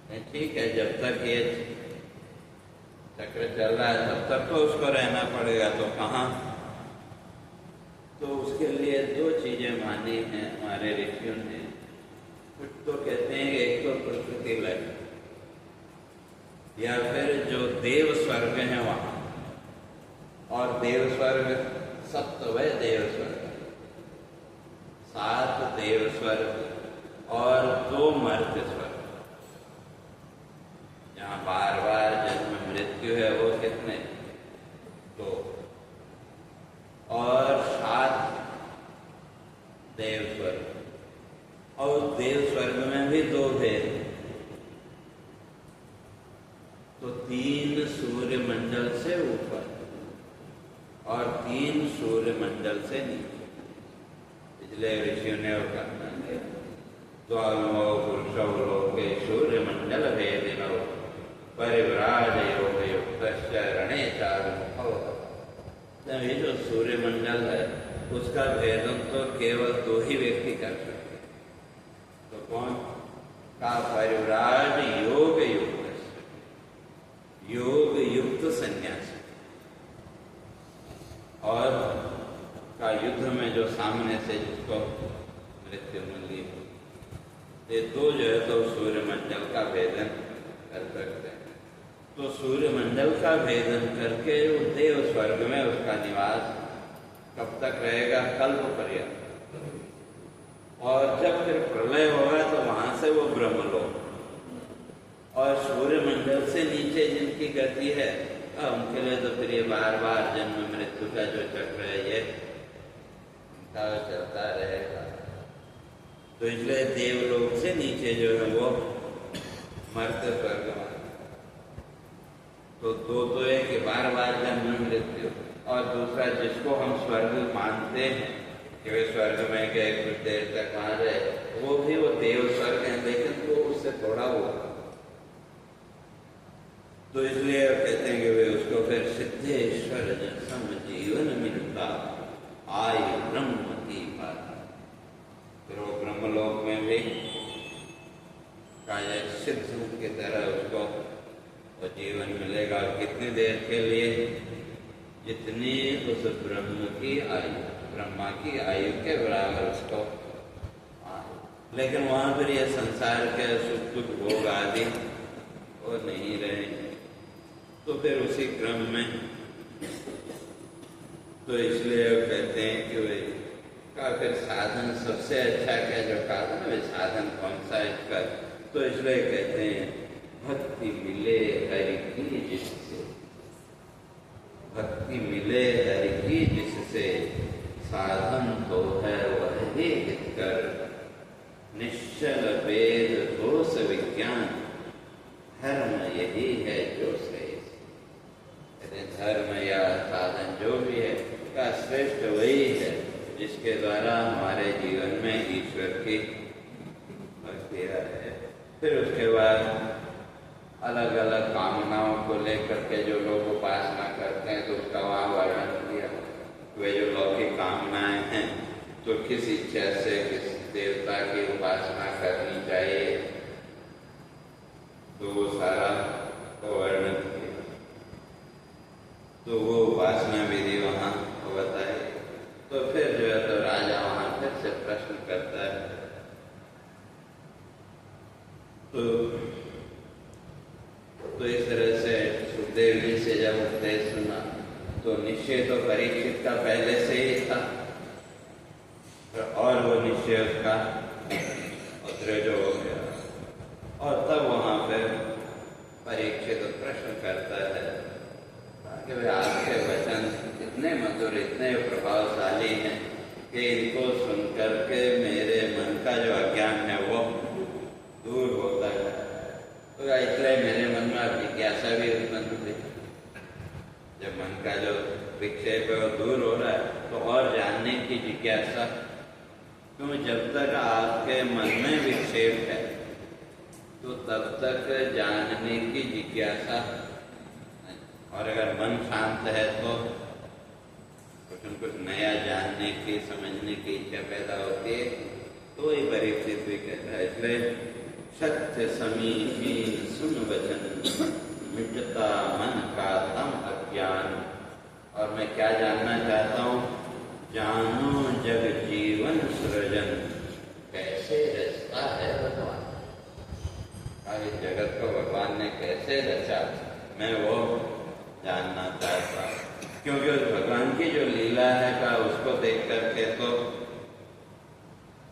नहीं। ठीक है, जब तक ये चक्र चल रहा है तब तक तो उसको रहना पड़ेगा, तो कहाँ? तो उसके लिए दो चीजें मानी हैं हमारे ऋषियों ने। कुछ तो कहते हैं एक तो प्रकृति लय, या फिर जो देव स्वर्ग है वहां, और देव स्वर्ग सप्तवय देव स्वर्ग, 7 देव स्वर्ग और 2 मर्त्य स्वर्ग, जहाँ बार बार जन्म मृत्यु है वो कितने? 2, और 7 देव स्वर्ग। और देव स्वर्ग में भी 2 भेद, तो 3 सूर्य मंडल से ऊपर और 3 सूर्य मंडल से नीचे। इसलिए ऋषियों ने वो करना है, द्वालो पुरुषो लोके सूर्य मंडल भेदिनो परिव्राज योग युक्त रणे चारु। ये जो सूर्य मंडल है उसका भेदन तो केवल 2 ही व्यक्ति कर सकते। तो कौन? का परिव्राज योग युक्त, योग युक्त सन्यासी, और का युद्ध में जो सामने से जिसको मृत्यु मिली, ये 2 जो है तो सूर्य मंडल का भेदन कर सकते हैं। तो सूर्य मंडल का भेदन करके वो देव स्वर्ग में उसका निवास कब तक रहेगा? कल्प पर्यंत। और जब फिर प्रलय होगा तो वहां से वो ब्रह्मलोक, और सूर्य मंडल से नीचे जिनकी गति है उनके लिए तो फिर ये बार बार जन्म मृत्यु का जो चक्र है ये चलता रहेगा। तो इसलिए देवलोक से नीचे जो है वो मर्त्य स्वर्ग। तो 2 तो है कि बार बार जन्म मृत्यु, और दूसरा जिसको हम स्वर्ग मानते हैं कि वे स्वर्ग में गए कुछ देर तक वहां रहे, वो भी वो देव स्वर्ग है, लेकिन वो उससे थोड़ा हुआ। तो इसलिए कहते हैं कि वे उसको फिर सिद्धेश्वर सम जीवन मिलता आयु ब्रह्म की बात। फिर वो ब्रह्मलोक में भी काया सिद्ध की तरह उसको वो जीवन मिलेगा। कितनी देर के लिए? जितनी उस ब्रह्म की आयु, ब्रह्मा की आयु के बराबर उसको आयु। लेकिन वहां पर ये संसार के सुख दुख भोग आदि वो नहीं रहे। तो फिर उसी क्रम में तो इसलिए कहते हैं कि वे का फिर साधन सबसे अच्छा क्या जो कारण है, साधन कौन सा इसका? तो इसलिए कहते हैं भक्ति मिले हरि की जिससे, भक्ति मिले हरि की जिससे, साधन तो है वह ही हितकर ज्ञान धर्म यही है जो सही। धर्म या साधन जो भी है का श्रेष्ठ वही है जिसके द्वारा हमारे जीवन में ईश्वर की भक्ति है। फिर उसके बाद अलग अलग कामनाओं को लेकर के जो लोग उपासना करते हैं तो उसका वहाँ वर्णन किया। वे जो लौकिक कामनाएं हैं तो किस इच्छा से किस देवता की उपासना करनी चाहिए तो वो सारा वर्णन किया। तो वो उपासना विधि वहाँ बताए। तो फिर जो है तो राजा वहाँ फिर से प्रश्न करता है। तो इस तरह से सुखदेव जी से जब उपदेश सुना तो निश्चय तो परीक्षित का पहले से ही था और वो निश्चय उसका दृढ़ हो गया। और तब वहाँ पर परीक्षित प्रश्न करता है कि वे आपके वचन इतने मधुर इतने प्रभावशाली हैं कि इनको सुनकर के मेरे मन का जो अज्ञान है वो दूर होता है। तो इसलिए मेरे मन में अब जिज्ञासा भी उत्पन्न हुई। जब मन का जो विक्षेप है वो दूर हो रहा है तो और जानने की जिज्ञासा। क्यों? जब तक आपके मन में विक्षेप है तो तब तक जानने की जिज्ञासा। और अगर मन शांत है तो कुछ नया जानने की समझने की इच्छा पैदा होती है। तो ये परीक्षित भी कहता है। इसलिए सत्य समीपी सुन वचन मिटता मन का तम अज्ञान। और मैं क्या जानना चाहता हूँ? जानो जग जीवन सृजन कैसे रचता है भगवान। इस जगत को भगवान ने कैसे रचा मैं वो जानना चाहता हूँ। क्योंकि उस भगवान की जो लीला है का उसको देख करके तो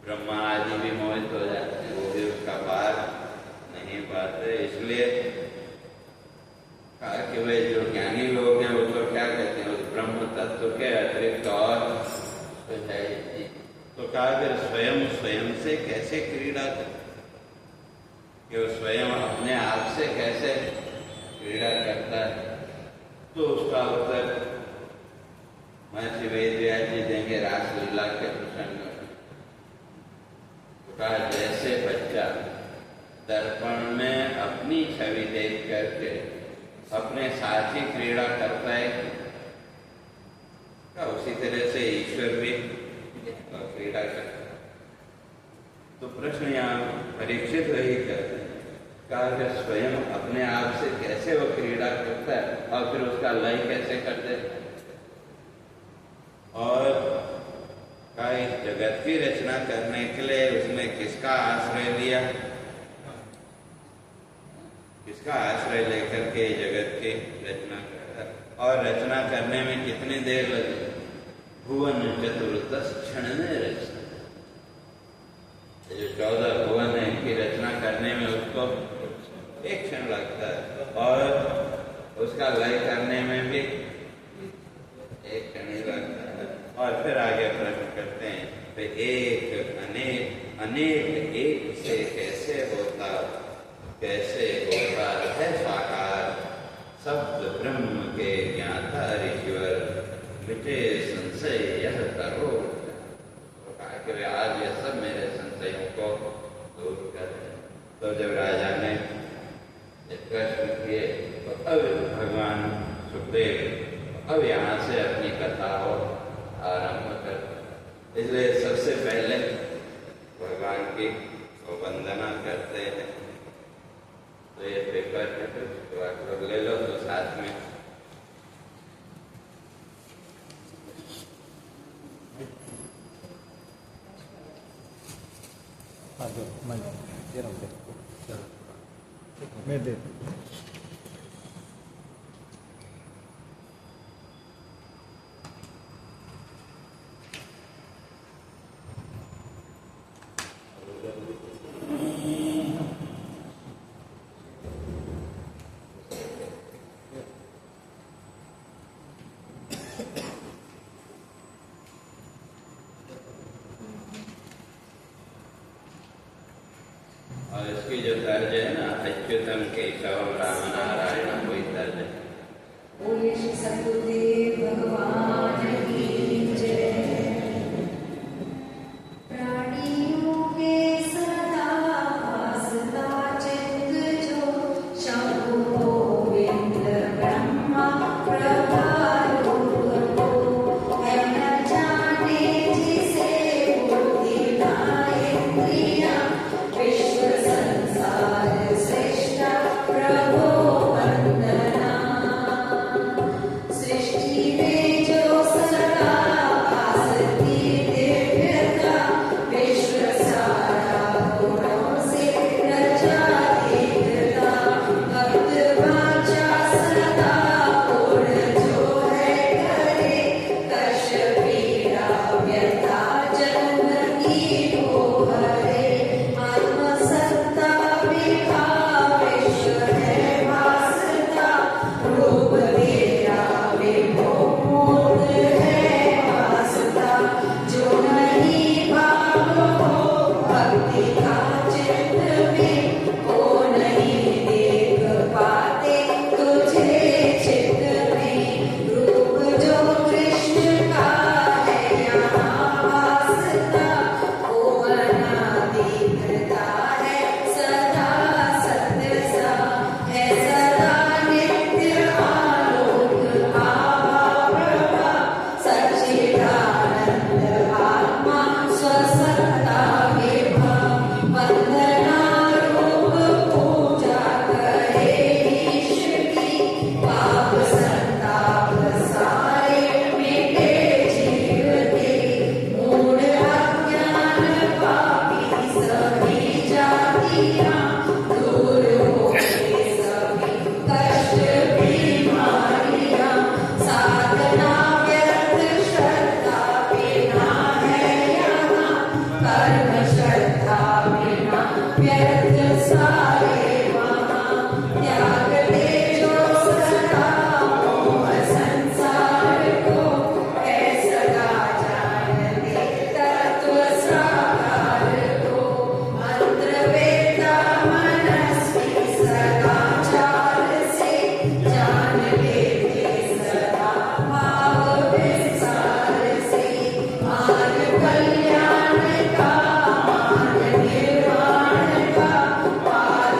ब्रह्मा आदि भी मोहित हो जाते हैं, वो भी उसका पार नहीं पाते। इसलिए कहा कि वे जो ज्ञानी लोग हैं वो तो क्या कहते हैं, उस ब्रह्म तत्व के अतिरिक्त और तो चाहिए। तो कहा फिर स्वयं से कैसे क्रीड़ा करते कि वो स्वयं अपने आप से कैसे क्रीड़ा करता है। तो उसका उत्तर महर्षि वेदव्यास जी देंगे रासलीला के प्रसंग में। कहा जैसे बच्चा दर्पण में अपनी छवि देख करके अपने साथ ही क्रीड़ा करता है, उसी तरह से ईश्वर भी क्रीड़ा करता है। तो प्रश्न यहाँ परीक्षित वही करते हैं। कहा कि स्वयं अपने आप से कैसे वो क्रीड़ा करता है और फिर उसका लय कैसे कर देता है। और का इस जगत की रचना करने के लिए उसने किसका आश्रय लिया, किसका आश्रय लेकर के जगत की रचना कर। और रचना करने में कितनी देर लगी? भुवन चतुर्दश क्षण में रचना। जो 14 भुवन है इनकी रचना करने में उसको एक क्षण लगता है और उसका लय करने में भी एक क्षण ही लगता है। और फिर आगे प्रश्न करते हैं तो एक अनेक अनेक एक से कैसे होता है साकार। शब्द ब्रह्म के ज्ञाता ईश्वर मिटे संशय यह करो। तो कहा कि आज यह सब मेरे संशयों को दूर कर। तो जब राजा ने प्रश्न किए तो अब भगवान सुखदेव अब यहाँ से अपनी कथा को आरंभ कर। इसलिए सबसे पहले भगवान की वंदना करते हैं। तो ये पेपर है तो आप लोग ले लो तो साथ में। मैं दे और इसकी जो तर्ज है अच्युतम केशवम राम नारायण कोई दर्द। बोले श्री सतगुरुदेव भगवान की जय। प्राणियों के सदा वासना चित्त जो शंभु गोविंद ब्रह्मा प्रभा रूप को है न जाने जिसे बुद्धि ना इंद्रियां विश्व संसार सृष्टा प्रभो वंदना। सृष्टि में जो सदा भासती दिव्यता विश्व सारा गुणों से रचा एकता। भक्त वाचा सदा पूर्ण जो है करे कष्ट पीड़ा व्यथा जन्म की हो हरे। आत्मसत्ता विभाव विश्व है भासता रूप तेरा विभोर है वासता। जो नहीं भाव हो भक्ति का चित्त में वो नहीं देख पाते तुझे चित्त में। रूप जो कृष्ण का है यहाँ वासता वो अनादि करता है सदा सत्य सा है सदा नित्य आलोक आभा प्रभा। सच्चिदानंद आत्मा स्वसत्ता विभा। वंदना रूप पूजा करे ईश की पाप संताप सारे मिटे जीव के। मूढ़ अज्ञान पापी सभी जातियां दूर होके सभी कष्ट बीमारियां। साधना व्यर्थ श्रद्धा बिना है यहाँ कर्म श्रद्धा बिना व्यर्थ सारे वहाँ। त्याग दे जो सदा मोह संसार को है सदा जानते तत्व साकार को। मंत्र वेदा मनस्वी सदाचार से जान लेते सदा भाव विस्तार से। मान कल्याण का मान निर्वाण का पार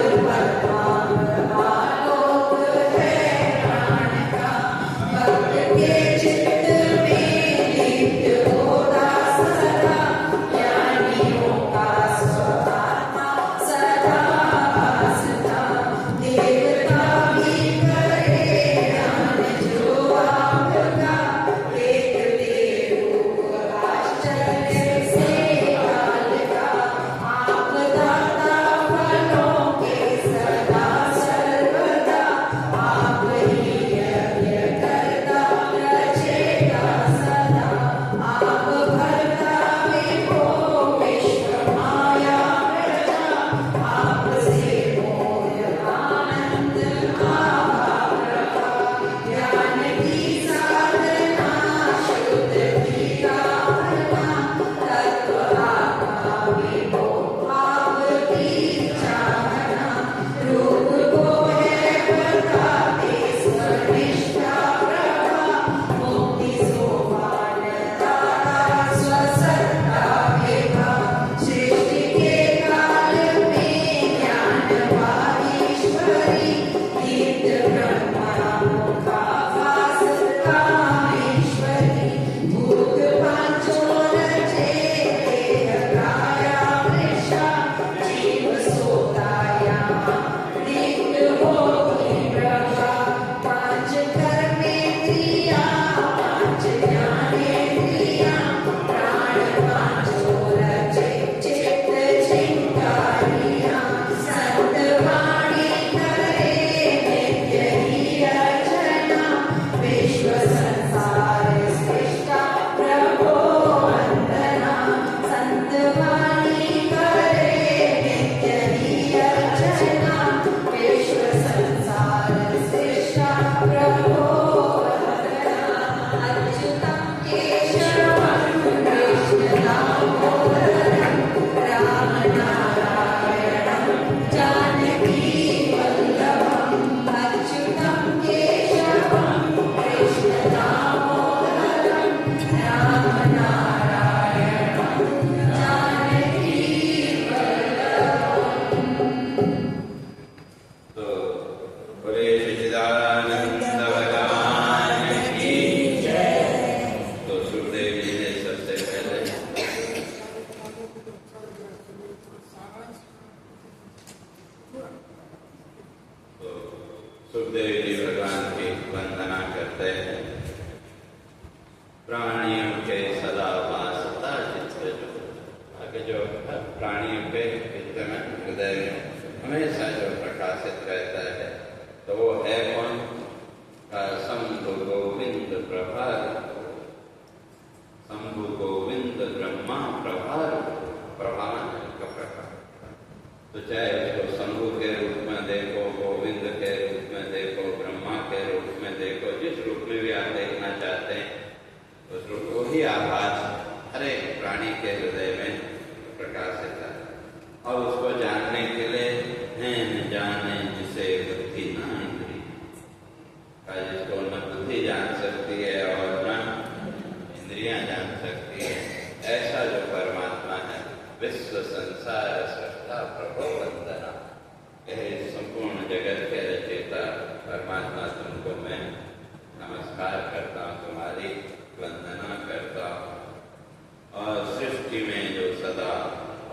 सुखदेव जी भगवान की वंदना करते हैं। प्राणियों के सदा वासता चित्र जो आगे जो प्राणियों के चित्र में हृदय में हमेशा जो प्रकाशित रहता है तो वो है कौन? शंभु गोविंद प्रभार, शंभु गोविंद ब्रह्मा प्रभार, प्रभान का प्रकार। तो चाहे उसको शंभु के रूप में देखो, गोविंद के रूप में देखो, ब्रह्मा के रूप में देखो, जिस रूप में भी आप देखना चाहते हैं उस रूप वही आभास हर एक प्राणी के हृदय में प्रकाशित है। और उसको जानने के लिए है न जाने जिसे बुद्धि ना इंद्री, जिसको न बुद्धि जान सकती है और न इंद्रियां जान सकती है, ऐसा जो परमात्मा है विश्व संसार सृष्टा प्रभो वंदना, यह संपूर्ण जगत के रचयिता परमात्मा तुमको मैं नमस्कार करता हूँ, तुम्हारी वंदना करता हूँ। और सृष्टि में जो सदा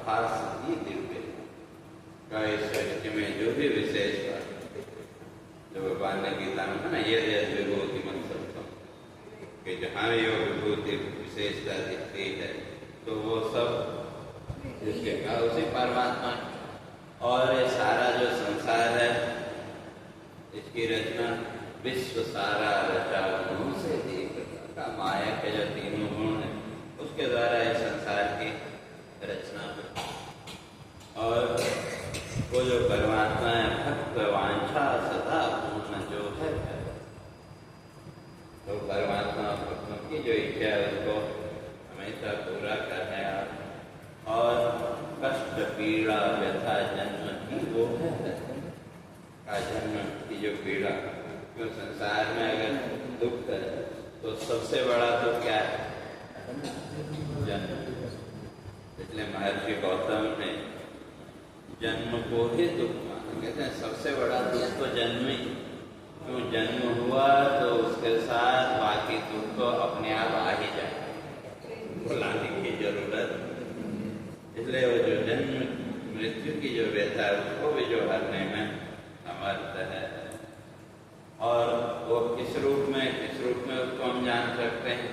भास ही दिव्य का, इस सृष्टि में जो भी विशेष बात जो भगवान ने गीता में ना ये विभूति मन सकता कि जहाँ भी वो विभूति विशेषता दिखती है तो वो सब इसके कहा उसी परमात्मा। और ये सारा जो संसार है इसकी रचना विश्व सारा रचा गुणों से देख का, माया के जो तीनों गुण है उसके द्वारा इस संसार की रचना है। और वो जो परमात्मा है भक्त वांछा सदा पूर्ण जो है, तो परमात्मा भक्तों की जो इच्छा है उसको हमेशा पूरा करने और कष्ट पीड़ा व्यथा जन्म की वो है का, जन्म की जो पीड़ा, क्यों संसार में अगर दुख है तो सबसे बड़ा तो क्या है? जन्म। इसलिए महर्षि गौतम ने जन्म को ही दुख माना, कहते हैं सबसे बड़ा दुख तो जन्म ही। क्यों? जन्म हुआ तो उसके साथ बाकी दुख तो अपने आप आ ही जाए, बुलाने की जरूरत। इसलिए वो जो जन्म मृत्यु की जो व्यथा है उसको भी जो हरने में समर्थ है। और वो किस रूप में उसको हम जान सकते हैं?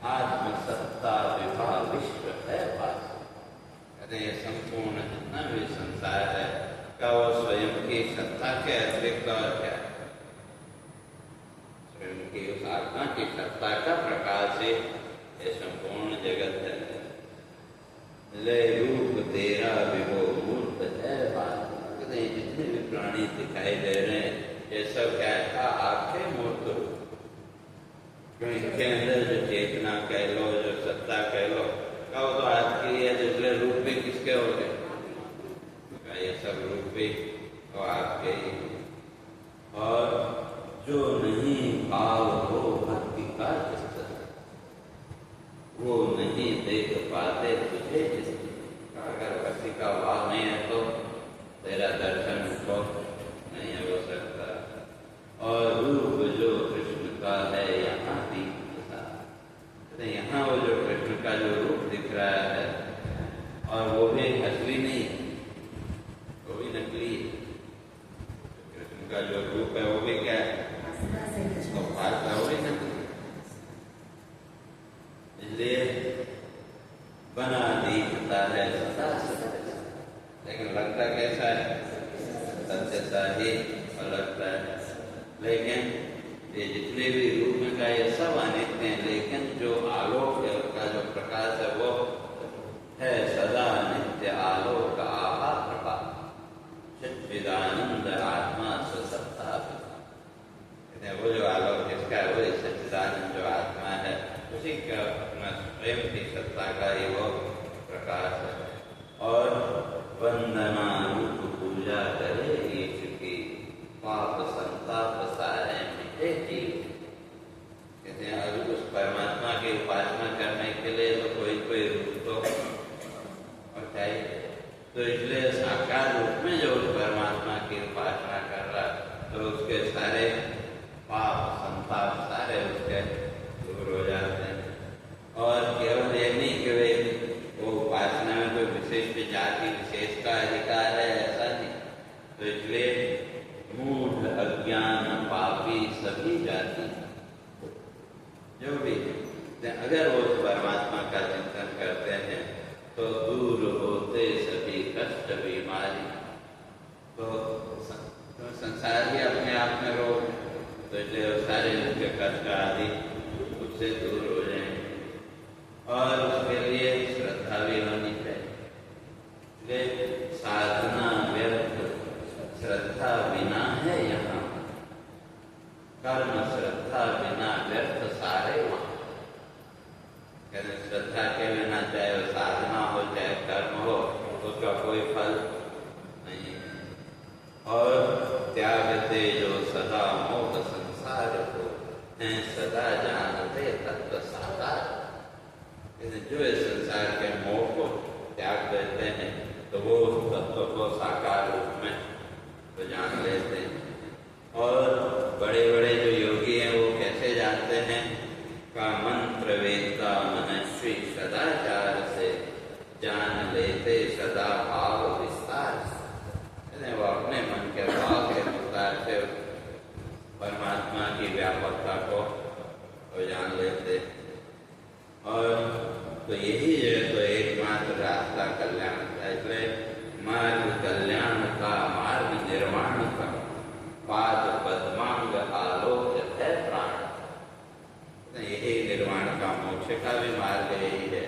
आत्मसत्ता विभाग विश्व है वास, कहते हैं ये संपूर्ण जितना भी संसार है का वो स्वयं की सत्ता के अतिरिक्त और क्या है? स्वयं की उस आत्मा की सत्ता का प्रकाश से ये संपूर्ण जगत है। ले रूप तेरा विभो मूर्त है बात, कहते हैं जितने भी प्राणी दिखाई दे रहे हैं ये सब क्या है? आपके मूर्त रूप। क्यों? इनके अंदर जो चेतना कह लो, जो सत्ता कह लो, का वो तो आपकी है, दूसरे रूप भी किसके हो गए? ये सब रूप भी तो आपके ही। और जो नहीं भाव हो भक्ति का वो नहीं देख पाते तुझे, अगर भक्ति का भाव नहीं है तो तेरा दर्शन को नहीं हो सकता। और रूप जो कृष्ण का है यहाँ भी, यहाँ वो जो कृष्ण का जो रूप दिख रहा है और वो भी असली नहीं, वो भी नकली है। कृष्ण का जो रूप है वो भी क्या है? तो भाषा वो भी नकली। इसलिए बना दिखता है सदा सत्य, लेकिन लगता कैसा है? सत्यता ही लगता है। लेकिन ये जितने भी रूप का ये सब अनित्य हैं, लेकिन जो आलोक है उसका जो प्रकाश है वो है सदा नित्य आलोक आभा प्रभा, सच्चिदानंद आत्मा स्वसत्ता। वो जो आलोक जिसका है वो सच्चिदानंद जो आत्मा है उसी का स्वयं की सत्ता का ही वो प्रकाश है। और वंदना रूप पूजा करे ईश की, पाप संताप सारे मिटे जीव। कहते हैं अभी उस परमात्मा की उपासना करने के लिए तो कोई रूप तो चाहिए। तो इसलिए साकार रूप में जो उस परमात्मा की उपासना कर रहा तो उसके सारे पाप संताप सारे उसके दूर हो जाते हैं। और केवल ये नहीं कि वे वो उपासना में कोई विशिष्ट जाति विशेष का अधिकार है, ऐसा नहीं। तो इसलिए मूढ़ अज्ञान सभी जाति जो भी है, अगर वो परमात्मा का चिंतन करते हैं तो दूर होते सभी कष्ट बीमारी। तो संसार ही अपने आप में रोग, तो इसलिए सारे उनके कष्ट आदि उससे दूर हो जाएंगे। और उसके लिए श्रद्धा भी होनी चाहिए। साधना व्यर्थ श्रद्धा बिना है यहाँ, कर्म श्रद्धा बिना व्यर्थ सारे वहाँ। कहते श्रद्धा के बिना चाहे वो साधना हो चाहे कर्म हो उसका कोई फल नहीं है। और त्यागते जो सदा मोह संसार को हैं सदा जानते तत्व साकार। जो इस संसार के मोह को त्याग देते हैं तो वो तत्व को साकार रूप में तो जान लेते हैं। और बड़े बड़े जो योगी हैं वो कैसे जानते हैं? का मंत्र वेदता मनस्वी सदाचार से जान लेते सदा भाव विस्तार से। वो अपने मन के भाव के विस्तार से परमात्मा की व्यापकता को वो जान लेते। और तो यही है तो एकमात्र रास्ता कल्याण का। इसलिए मार्ग कल्याण का, मार्ग निर्माण का, पाद पद्मांग आलोक है प्राण। यही निर्माण का, मोक्ष का भी मार्ग यही है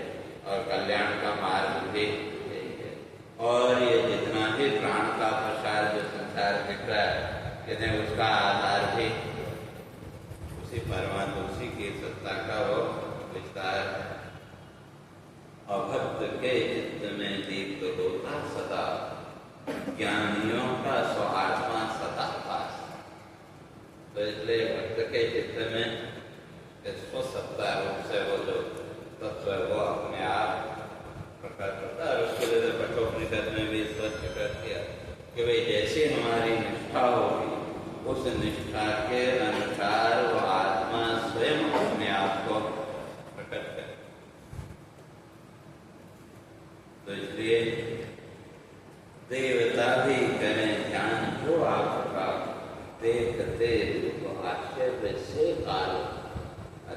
और कल्याण का मार्ग भी यही है। और ये जितना भी प्राण का प्रसार जो संसार दिख रहा है कहते हैं उसका आधार भी उसी परमात्मा, उसी की सत्ता का वो विस्तार है। अभक्त के चित्त में दीप्त होता सदा, ज्ञानियों का स्वात्मा सदा पास। तो इसलिए भक्त के चित्त में स्वसत्ता रूप से वो जो तत्व है वो अपने आप प्रकट होता है। और उसके लिए कठोपनिषद में भी स्पष्ट कर दिया कि भाई जैसी हमारी निष्ठा होगी उस निष्ठा के अनुसार वो आत्मा स्वयं अपने आप को प्रकट करे। तो इसलिए देवता भी करें ध्यान जो आपका, देखते रूप आश्चर्य से काल।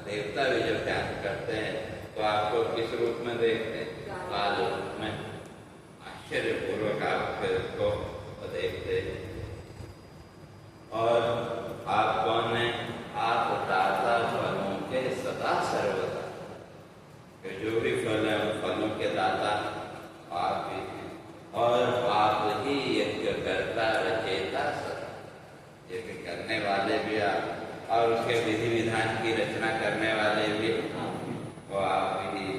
देवता भी जब ध्यान करते हैं तो आपको किस रूप में देखते हैं? काल रूप में। आश्चर्यपूर्वक आपको देखते हैं। और आप कौन है? आप दाता फलों के सदा सर्वदा। जो भी फल है उन फलों के दाता आप ही हैं। और आप ही यज्ञ करता रचेता सदा। यज्ञ करने वाले भी आप और उसके विधि विधान की रचना करने वाले भी वो आप ही।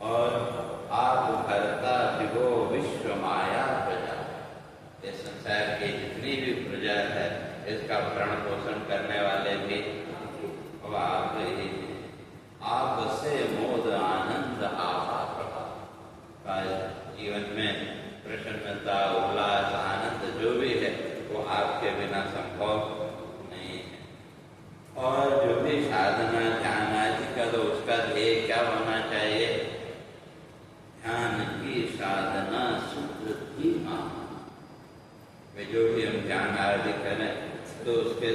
और आप भरता विभो विश्व माया प्रजा। ये संसार की जितनी भी प्रजा है इसका भरण पोषण करने वाले भी वो आप ही। आप से मोद आनंद आभा प्रभा। जीवन में प्रसन्नता उल्लास आनंद जो भी है वो आपके बिना संभव नहीं है। और जो भी साधना ध्यान आदि का तो उसका ध्येय क्या होना चाहिए? ध्यान की साधना सुवृद्धि माना। जो भी हम ध्यान आदि करें तो उसके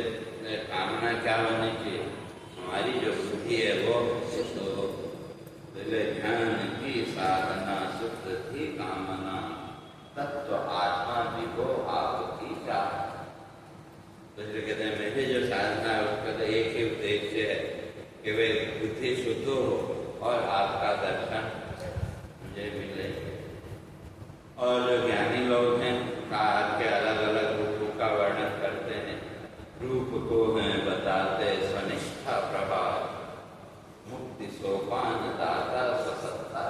कामना क्या होनी चाहिए? हमारी जो बुद्धि है वो शुद्ध हो। ध्यान की साधना सुवृद्धि कामना तत्व आत्मा भी हो आपकी चाह। तो कहते हैं मेरे जो साधना है उसका तो एक ही उद्देश्य है कि वे बुद्धि शुद्ध हो और आपका दर्शन मुझे मिले। और जो ज्ञानी लोग हैं काल के अलग अलग रूपों का वर्णन करते हैं। रूप को हैं बताते स्वनिष्ठा प्रभाव, मुक्ति सोपान दाता स्वसत्ता।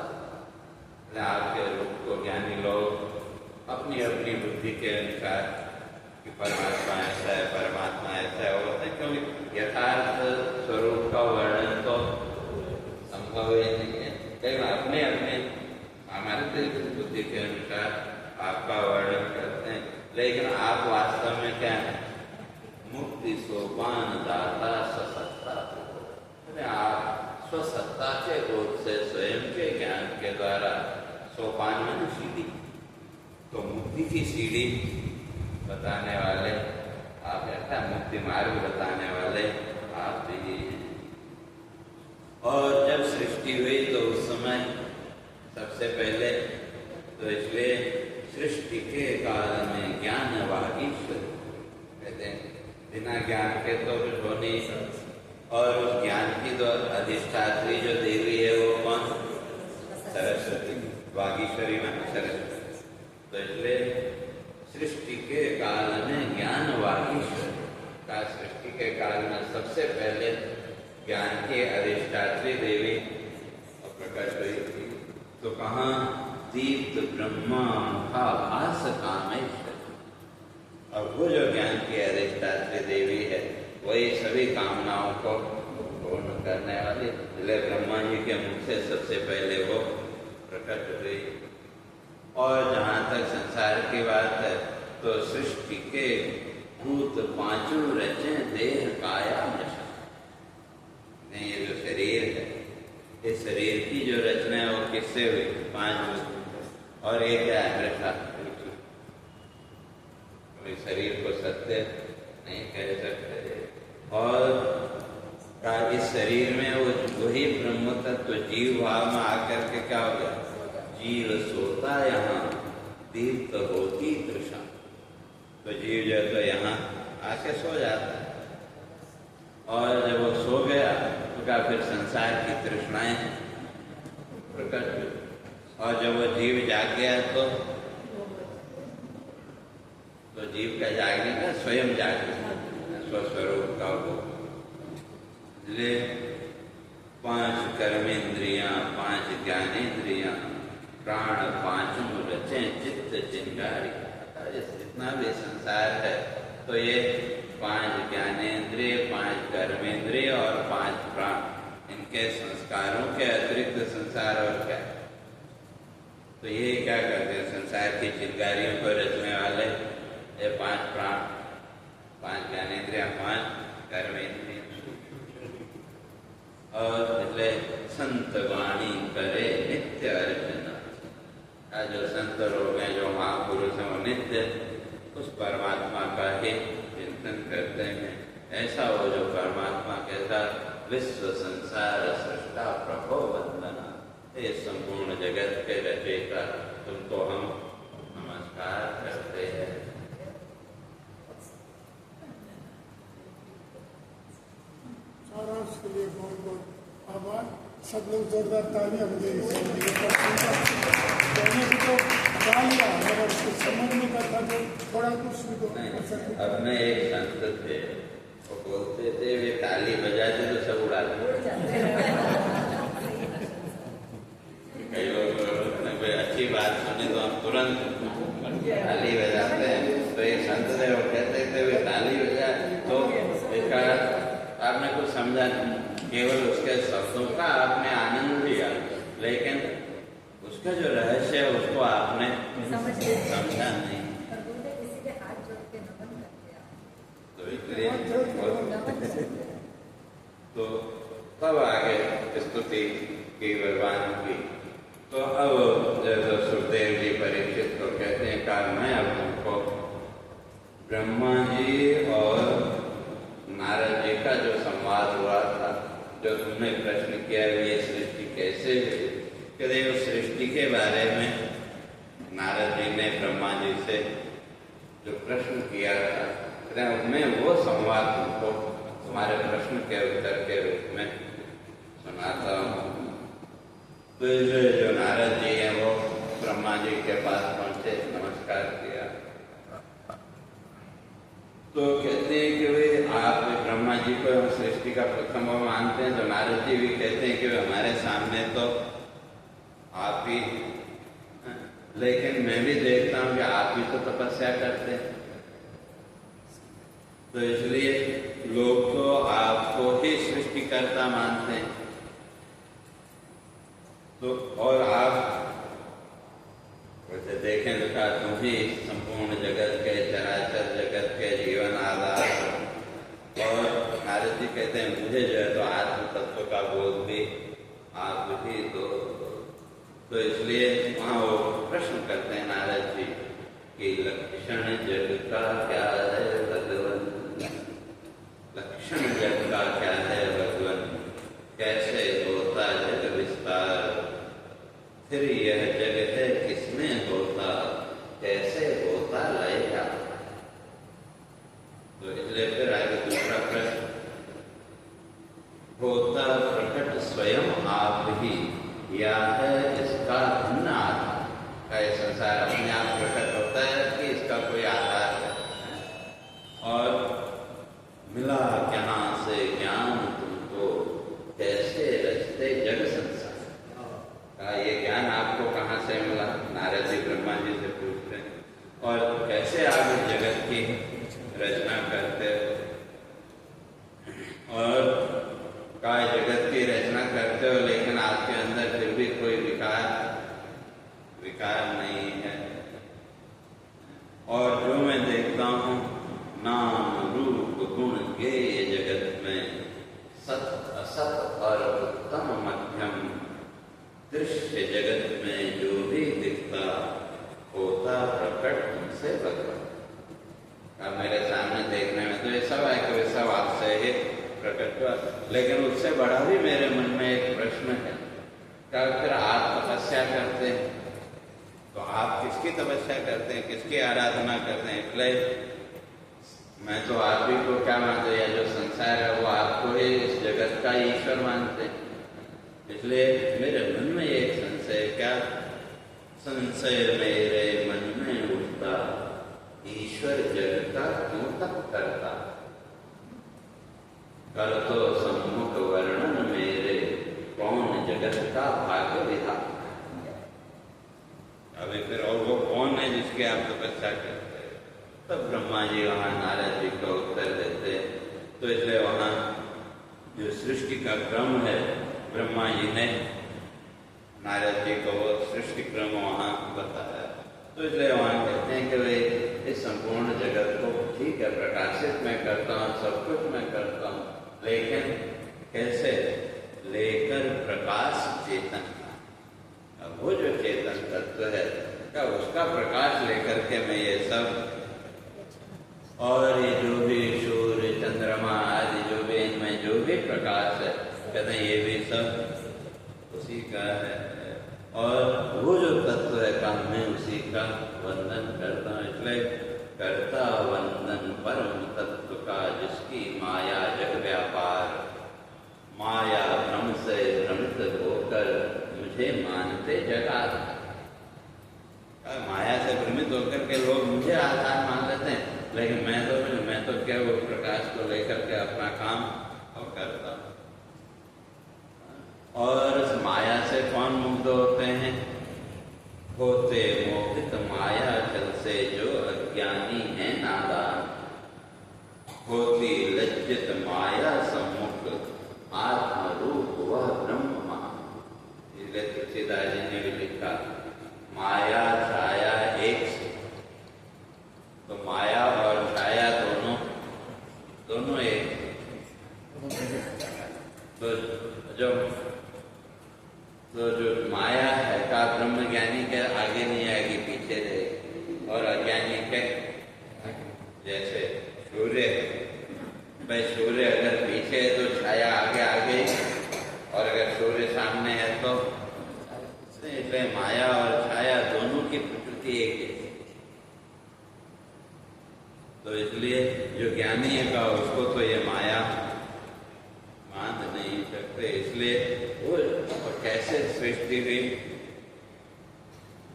आपके रूप को ज्ञानी लोग अपनी अपनी बुद्धि के अनुसार कि परमात्मा ऐसा है, परमात्मा ऐसा है होता है, क्योंकि यथार्थ स्वरूप का वर्णन तो संभव ही नहीं है। लेकिन अपने अपने हमारे बुद्धि के अनुसार आपका वर्णन करते हैं। लेकिन आप वास्तव में क्या है? मुक्ति सोपान दाता स्वसत्ता। आप स्वसत्ता के बोध से स्वयं के ज्ञान के द्वारा सोपान में सीढ़ी, तो मुक्ति की सीढ़ी बताने वाले आप ऐसा मुक्ति मार्ग बताने वाले आप ही हैं। और जब सृष्टि हुई तो उस समय सबसे पहले तो इसलिए सृष्टि के काल में ज्ञान वागीश्वर कहते हैं, बिना ज्ञान के तो कुछ हो नहीं। और उस ज्ञान की तो अधिष्ठात्री जो देवी है वो कौन? सरस्वती, वागीश्वरी में सरस्वती। तो इसलिए सृष्टि के काल में ज्ञान वागीश्वर का, सृष्टि के काल में सबसे पहले ज्ञान की अधिष्ठात्री देवी प्रकट हुई थी। तो कहाँ? दीप्त ब्रह्मा का भास कामेश्वर। और वो जो ज्ञान की अधिष्ठात्री देवी है वही सभी कामनाओं को पूर्ण करने वाली, इसलिए ब्रह्मा जी के मुख से सबसे पहले वो प्रकट हुई। और जहाँ तक संसार की बात है तो सृष्टि के भूत पांचों रचे देह काया नशा। ये जो शरीर है, इस शरीर की जो रचना है वो किससे हुई? 5 भूत। और एक क्या है? नशा। शरीर को सत्य नहीं कह सकते। और इस शरीर में वो वही ब्रह्म तत्व जीव भाव में आकर के क्या हो गया? जीव सोता यहाँ दीप्त होती तृषा। तो जीव जो तो यहाँ आके सो जाता है, और जब वो सो गया तो क्या फिर संसार की तृष्णाएं प्रकट हुई। और जब वो जीव जाग गया तो जीव का जागने का स्वयं जागने स्वस्वरूप का वो। इसलिए 5 कर्मेंद्रियां, 5 ज्ञानेन्द्रियां, प्राण 5 रचे चित्त चिंगारी। जितना भी संसार है तो ये 5 ज्ञानेन्द्रिय, 5 कर्मेंद्रिय और 5 प्राण, इनके संस्कारों के अतिरिक्त संसार और क्या? तो ये क्या करते हैं? संसार की चिंगारियों को रचने वाले ये 5 प्राण, 5 ज्ञानेन्द्रिय, 5 कर्मेंद्रिय। और इसलिए संत वाणी करे नित्य अर्चना। जो संत लोग हैं, जो महापुरुष हैं, वो नित्य उस परमात्मा का ही चिंतन करते हैं। ऐसा हो जो परमात्मा के साथ विश्व संसार सृष्टा प्रभो वंदना। ये संपूर्ण जगत के रचयिता तुमको हम नमस्कार करते हैं। सारांश के लिए बहुत बहुत आभार। सब लोग जोरदार तालियां बजाइए। कहने को तो गा लिया, मगर उसको समझने का था जो थोड़ा कुछ भी तो। अपने एक संत थे, वो बोलते थे वे ताली बजाते तो सब उड़ाते। कई लोग कोई अच्छी बात सुने तो हम तुरंत ताली बजाते हैं। तो एक संत थे, वो कहते थे वे ताली बजा तो इसका आपने कुछ समझा नहीं, केवल उसके शब्दों का आपने आनंद लिया, लेकिन उसका जो रहस्य है उसको आपने समझा नहीं। तो इसलिए तो तब आगे स्तुति की भगवान की। तो अब जैसे सुखदेव जी परीक्षित को कहते हैं कि मैं अब तुमको ब्रह्मा जी और नारद जी का जो संवाद हुआ था, जो तुमने प्रश्न किया ये सृष्टि कैसे हुई, कहते उस सृष्टि के बारे में नारद जी ने ब्रह्मा जी से जो प्रश्न किया था, मैं वो संवाद तुमको तुम्हारे प्रश्न के उत्तर के रूप में सुनाता हूँ। तो जो नारद जी हैं वो ब्रह्मा जी के पास पहुंचे, नमस्कार किया। तो कहते हैं कि वे आप ब्रह्मा जी को सृष्टि का प्रथम मानते हैं, तो नारद जी भी कहते हैं कि हमारे सामने तो आप ही, लेकिन मैं भी देखता हूँ कि आप ही तो तपस्या करते हैं, तो इसलिए लोग तो आपको ही सृष्टिकर्ता मानते हैं। तो और आप वैसे देखें तो क्या तुम ही संपूर्ण जगत के, चराचर जगत के जीवन आधार। और नारद जी कहते हैं मुझे जो है तो आत्म तत्व का बोध भी आप ही दो। तो इसलिए वहाँ वो प्रश्न करते हैं नारद जी कि लक्षण जग का क्या है भगवंत। यह जग है किसमें होता, कैसे होता लय का। तो इसलिए फिर आगे दूसरा प्रश्न, होता प्रकट स्वयं आप ही या है इसका भिन्न आधार। का ये संसार अपने आप प्रकट होता है कि इसका कोई आधार है? और मिला कहाँ से ज्ञान तुमको, कैसे रचते जग संसार। का ये ज्ञान आपको कहाँ से मिला? नारद जी ब्रह्मा जी से पूछते हैं। और कैसे आप इस जगत की रचना करते हो? और का जगत की रचना करते हो लेकिन आपके अंदर फिर भी कोई विकार नहीं है। और जो मैं देखता हूँ नाम रूप गुण गेय जगत में, सत असत और उत्तम मध्यम, दृश्य जगत में जो भी दिखता होता प्रकट तुमसे भगवान। अब मेरे सामने देखने में तो ये सब है कि सब आपसे ही प्रकट हुआ, लेकिन उससे बड़ा भी मेरे मन में एक प्रश्न है, क्या फिर आप तपस्या करते हैं तो आप किसकी तपस्या करते हैं, किसकी आराधना करते हैं? इसलिए मैं तो आप ही को क्या मानते हैं, जो संसार है वो आपको ही इस जगत का ईश्वर मानते हैं। इसलिए मेरे मन में एक संशय, क्या संशय मेरे मन में उठता, ईश्वर जग का क्यों तप करता। कर तो सम्मुख वर्णन मेरे, कौन जगत का भाग्य विधाता। अभी फिर और वो कौन है जिसके आप तपस्या करते हैं? तब ब्रह्मा जी वहाँ नारद जी को उत्तर देते। तो इसलिए वहाँ जो सृष्टि का क्रम है, ब्रह्मा जी ने नारद जी को वो सृष्टि क्रम वहाँ बताया। तो इसलिए वहाँ कहते हैं कि वे इस संपूर्ण जगत को ठीक है प्रकाशित मैं करता हूँ, सब कुछ मैं करता हूँ, लेकिन कैसे? लेकर प्रकाश चेतन का। अब वो जो चेतन तत्व है क्या उसका प्रकाश लेकर के मैं ये सब, और ये जो भी सूर्य चंद्रमा आदि जो भी इनमें जो भी प्रकाश है, कहते हैं ये भी सब उसी का है। और वो जो तत्व है का मैं उसी का वंदन करता हूँ। इसलिए करता वंदन परम तत्व का, जिसकी माया जग व्यापार, माया भ्रम से भ्रमित होकर मुझे मानते जगात। माया से भ्रमित होकर के लोग मुझे आधार मान लेते हैं, लेकिन मैं तो क्या वो प्रकाश को लेकर के अपना काम और करता हूँ। और इस माया से कौन मुक्त होते हैं? होते मोहित माया जल से जो अज्ञानी है नादान, होती लज्जित माया सम्मुख आत्म रूप वह ब्रह्म। इसलिए तुलसीदास जी ने भी लिखा, माया छाया एक से। तो माया और छाया दोनों एक। तो जो माया है का ब्रह्म ज्ञानी के आगे नहीं आएगी, पीछे रहेगी। और अज्ञानी के जैसे सूर्य, भाई सूर्य अगर पीछे है तो छाया आगे आगे, और अगर सूर्य सामने है तो इसलिए माया और छाया दोनों की प्रकृति एक है। तो इसलिए जो ज्ञानी है का उसको तो ये माया मान नहीं सकते। इसलिए वो कैसे सृष्टि हुई?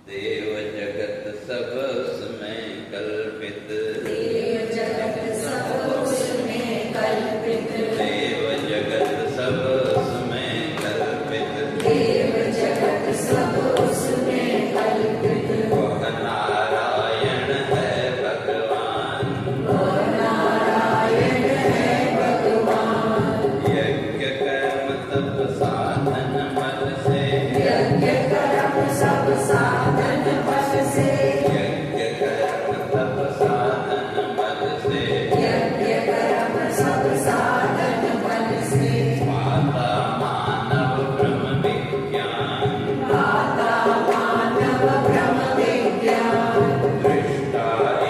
देव जगत सब उसमें कल्पित, देव जगत सब उसमें कल्पित, देव जगत सब उसमें कल्पित, देव जगत सब उसमें कल्पित। वह नारायण है भगवान, वह नारायण है भगवान। यज्ञ कर्म तप साधन मल से, यज्ञ कर्म सब साधन बल से, यज्ञ कर्म तप साधन मल से, यज्ञ कर्म सब साधन बल से। माता मानव ब्रह्म विज्ञान, माता मानव ब्रह्म विज्ञान, दृष्टा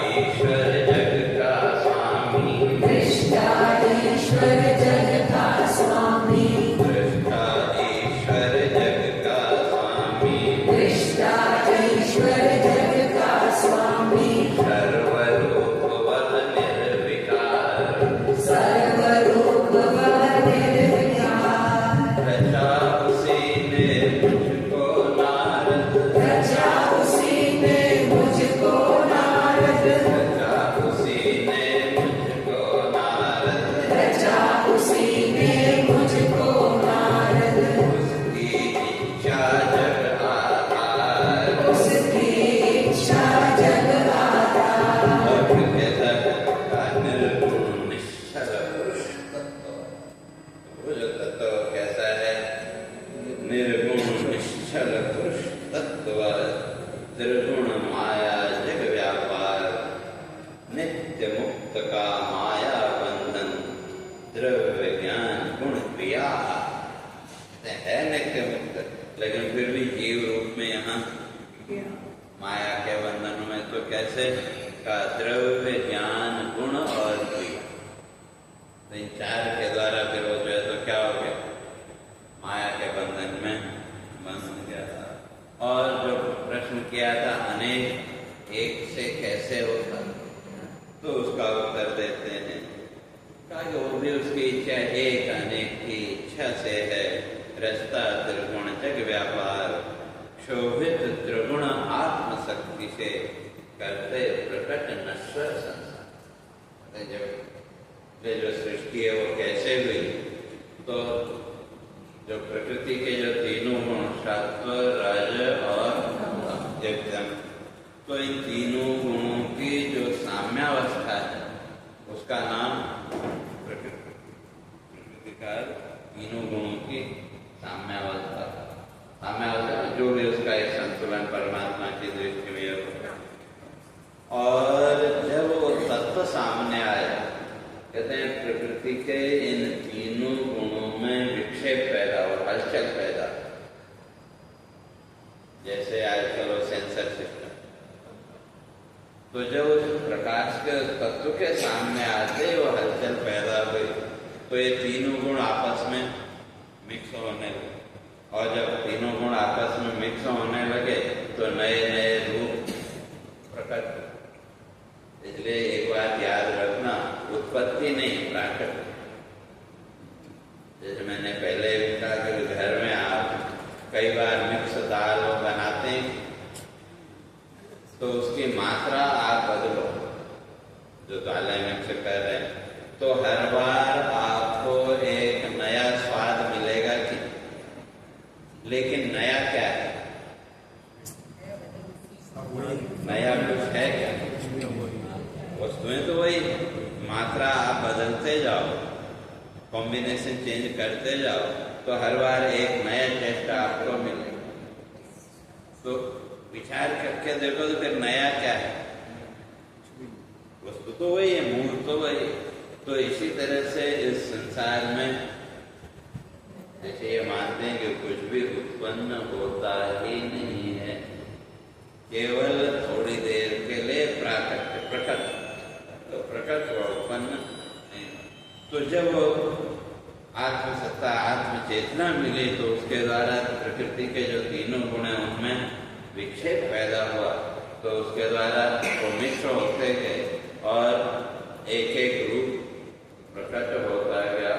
ईश्वर जग का स्वामी, दृष्टा ईश्वर जग का स्वामी, दृष्टा ईश्वर जग का स्वामी, दृष्टा माया के बंधन में तो कैसे का द्रव्य, ज्ञान, गुण और क्रिया, तो इन चार के द्वारा फिर वो जो है तो क्या हो गया, माया के बंधन में बंध गया था। और जो प्रश्न किया था अनेक एक से कैसे होता, तो उसका उत्तर देते हैं कहा कि वो भी उसकी इच्छा एक अनेक की इच्छा से है। रस्ता त्रिगुण जग व्यापार, शोभित त्रिगुण आत्मशक्ति से करते प्रकट नश्वर संसार। जब ये जो सृष्टि है वो कैसे हुई, तो जो प्रकृति के जो तीनों गुण सत्व, रज और तम, तो इन तीनों गुणों की जो साम्यावस्था है उसका नाम प्रकृति का तीनों गुणों की साम्यावस्था जो भी उसका एक संतुलन परमात्मा की दृष्टि में होगा। और जब वो तत्व सामने आया, कहते हैं प्रकृति के इन तीनों गुणों में विक्षेप पैदा हो, हलचल पैदा, जैसे आजकल वो सेंसर सिस्टम, तो जब उस प्रकाश के तत्व के सामने आते वो हलचल पैदा हुई, तो ये तीनों गुण आपस में मिक्स होने लगे। और जब तीनों गुण आपस में मिक्स होने लगे तो नए नए रूप प्रकट। इसलिए एक बात याद रखना, उत्पत्ति नहीं प्राकट्य। जैसे मैंने पहले भी कहा कि घर में आप कई बार मिक्स दाल बनाते हैं तो उसकी मात्रा आप बदलो, जो दालें मिक्स कर रहे हैं, तो हर बार आपको एक नया स्वाद मिलेगा कि, लेकिन नया क्या है, नया कुछ है क्या, वस्तुएं तो वही, मात्रा आप बदलते जाओ, कॉम्बिनेशन चेंज करते जाओ, तो हर बार एक नया टेस्ट आपको मिलेगा। तो विचार करके देखो तो फिर नया क्या है, वस्तु तो वही है, मूल तो वही। तो इसी तरह से इस संसार में जैसे ये मानते हैं कि कुछ भी उत्पन्न होता ही नहीं है, केवल थोड़ी देर के लिए प्राकट्य प्रकट, तो प्रकट व उत्पन्न नहीं। तो जब आत्मसत्ता आत्म चेतना मिली तो उसके द्वारा प्रकृति के जो तीनों गुण हैं उनमें विक्षेप पैदा हुआ, तो उसके द्वारा वो मिश्र होते गए और एक एक रूप प्रकट होता गया।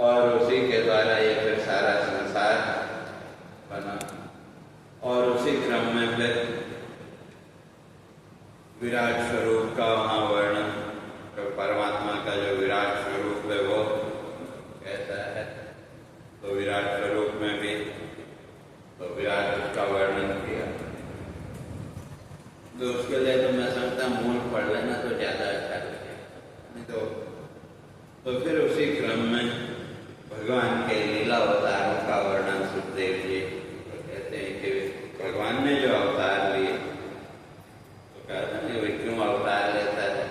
और उसी के द्वारा ये फिर सारा संसार बना। और उसी क्रम में फिर विराट स्वरूप का वहाँ वर्णन, तो परमात्मा का जो विराट स्वरूप है वो कैसा है, तो विराट स्वरूप में भी तो विराट उसका वर्णन किया। तो उसके लिए तो मैं समझता मूल पढ़ लेना तो ज्यादा अच्छा लगेगा। नहीं तो फिर उसी क्रम में भगवान के लीला अवतारों का वर्णन सुखदेव जी तो कहते हैं कि भगवान ने जो अवतार लिए, तो कहते हैं वे क्यों अवतार लेता है।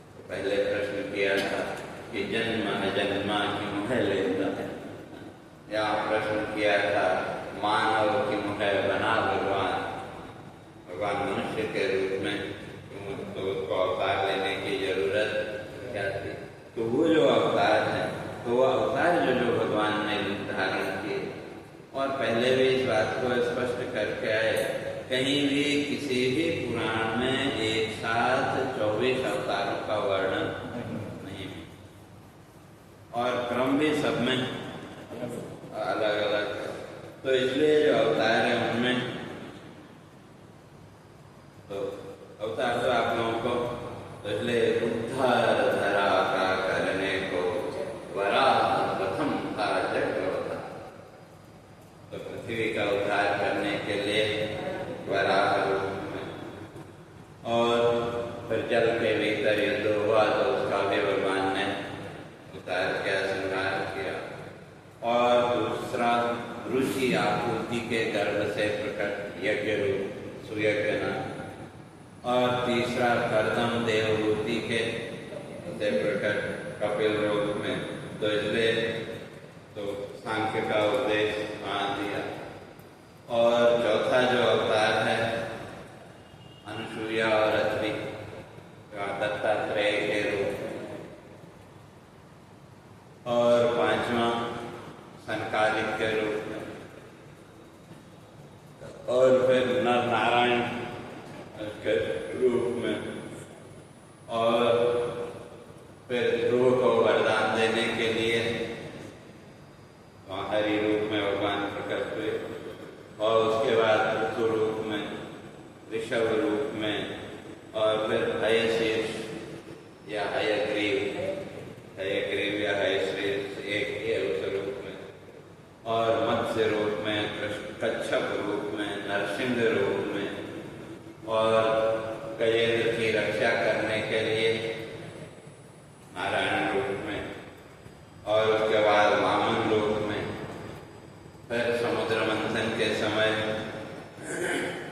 तो पहले प्रश्न किया था कि जन्म अजन्मा क्यों है लेता है। यहाँ प्रश्न किया था मानव क्यों है बना भगवान, भगवान मनुष्य के रूप में क्यों, तो उसको अवतार लेने की जरूरत क्या थी। तो वो जो अवतार है, तो वो अवतार जो भगवान ने धारण किए, और पहले भी इस बात को स्पष्ट करके आए, कहीं भी किसी भी पुराण में एक साथ 24 अवतारों का वर्णन नहीं है, और क्रम भी सब में अलग अलग है। तो इसलिए जो अवतार है उनमें तो अवतार तो आप लोगों को तो इसलिए उद्धार धरा का करने को वराह प्रथम था जगवता, तो पृथ्वी का उद्धार करने के लिए वराह रूप में, और फिर जल के भीतर युद्ध हुआ तो उसका भी भगवान ने उतार किया, संहार किया। और दूसरा ऋषि आकृति के गर्भ से प्रकट यज्ञ रूप सुयज्ञ नाम, और तीसरा कर्दम देवभूति के से प्रकट कपिल रूप में। तो इसलिए तो सांख्य का उपदेश मान दिया। और चौथा जो अवतार नर नारायण के रूप में, और फिर ध्रुव को वरदान देने के लिए हरि रूप में भगवान प्रकट हुए, और उसके बाद पृथु रूप में, ऋषभ रूप में, और फिर हयशीर्ष या हयग्रीव या हयशीर्ष एक ही है उस रूप में, और मत्स्य रूप में, कच्छप रूप में, नरसिंह रूप में, और गजेंद्र की रक्षा करने के लिए नारायण रूप में, और उसके बाद वामन रूप में, फिर समुद्र मंथन के समय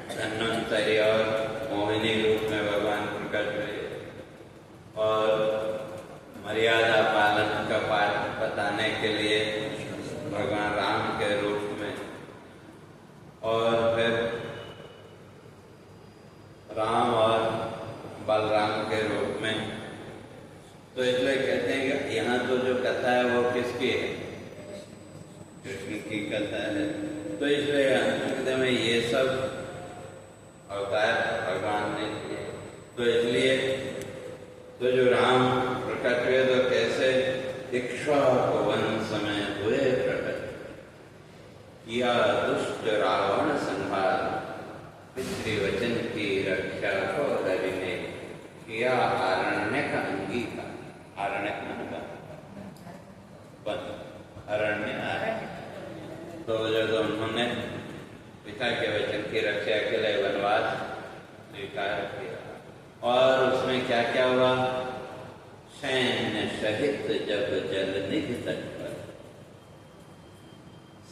धन्वंतरी और मोहिनी रूप में भगवान प्रकट हुए, और मर्यादा पालन का पाठ बताने के लिए भगवान राम के रूप में, और फिर राम और बलराम के रूप में। तो इसलिए कहते हैं कि यहाँ तो जो कथा है वो किसकी है? कृष्ण की कथा है। तो इसलिए अंत में ये सब अवतार भगवान ने किए। तो इसलिए तो जो राम प्रकट हुए तो कैसे? इक्ष्वाकु वंश में हुए प्रकट, किया दुष्ट रावण संहार, पितृवचन की रक्षा को हरि ने किया आरण्यक अंगीकार। आरण्यक अरण्य। तो जब उन्होंने पिता के वचन की रक्षा के लिए वनवास स्वीकार किया, और उसमें क्या क्या हुआ? सैन्य सहित जब जलनिधि तट पर,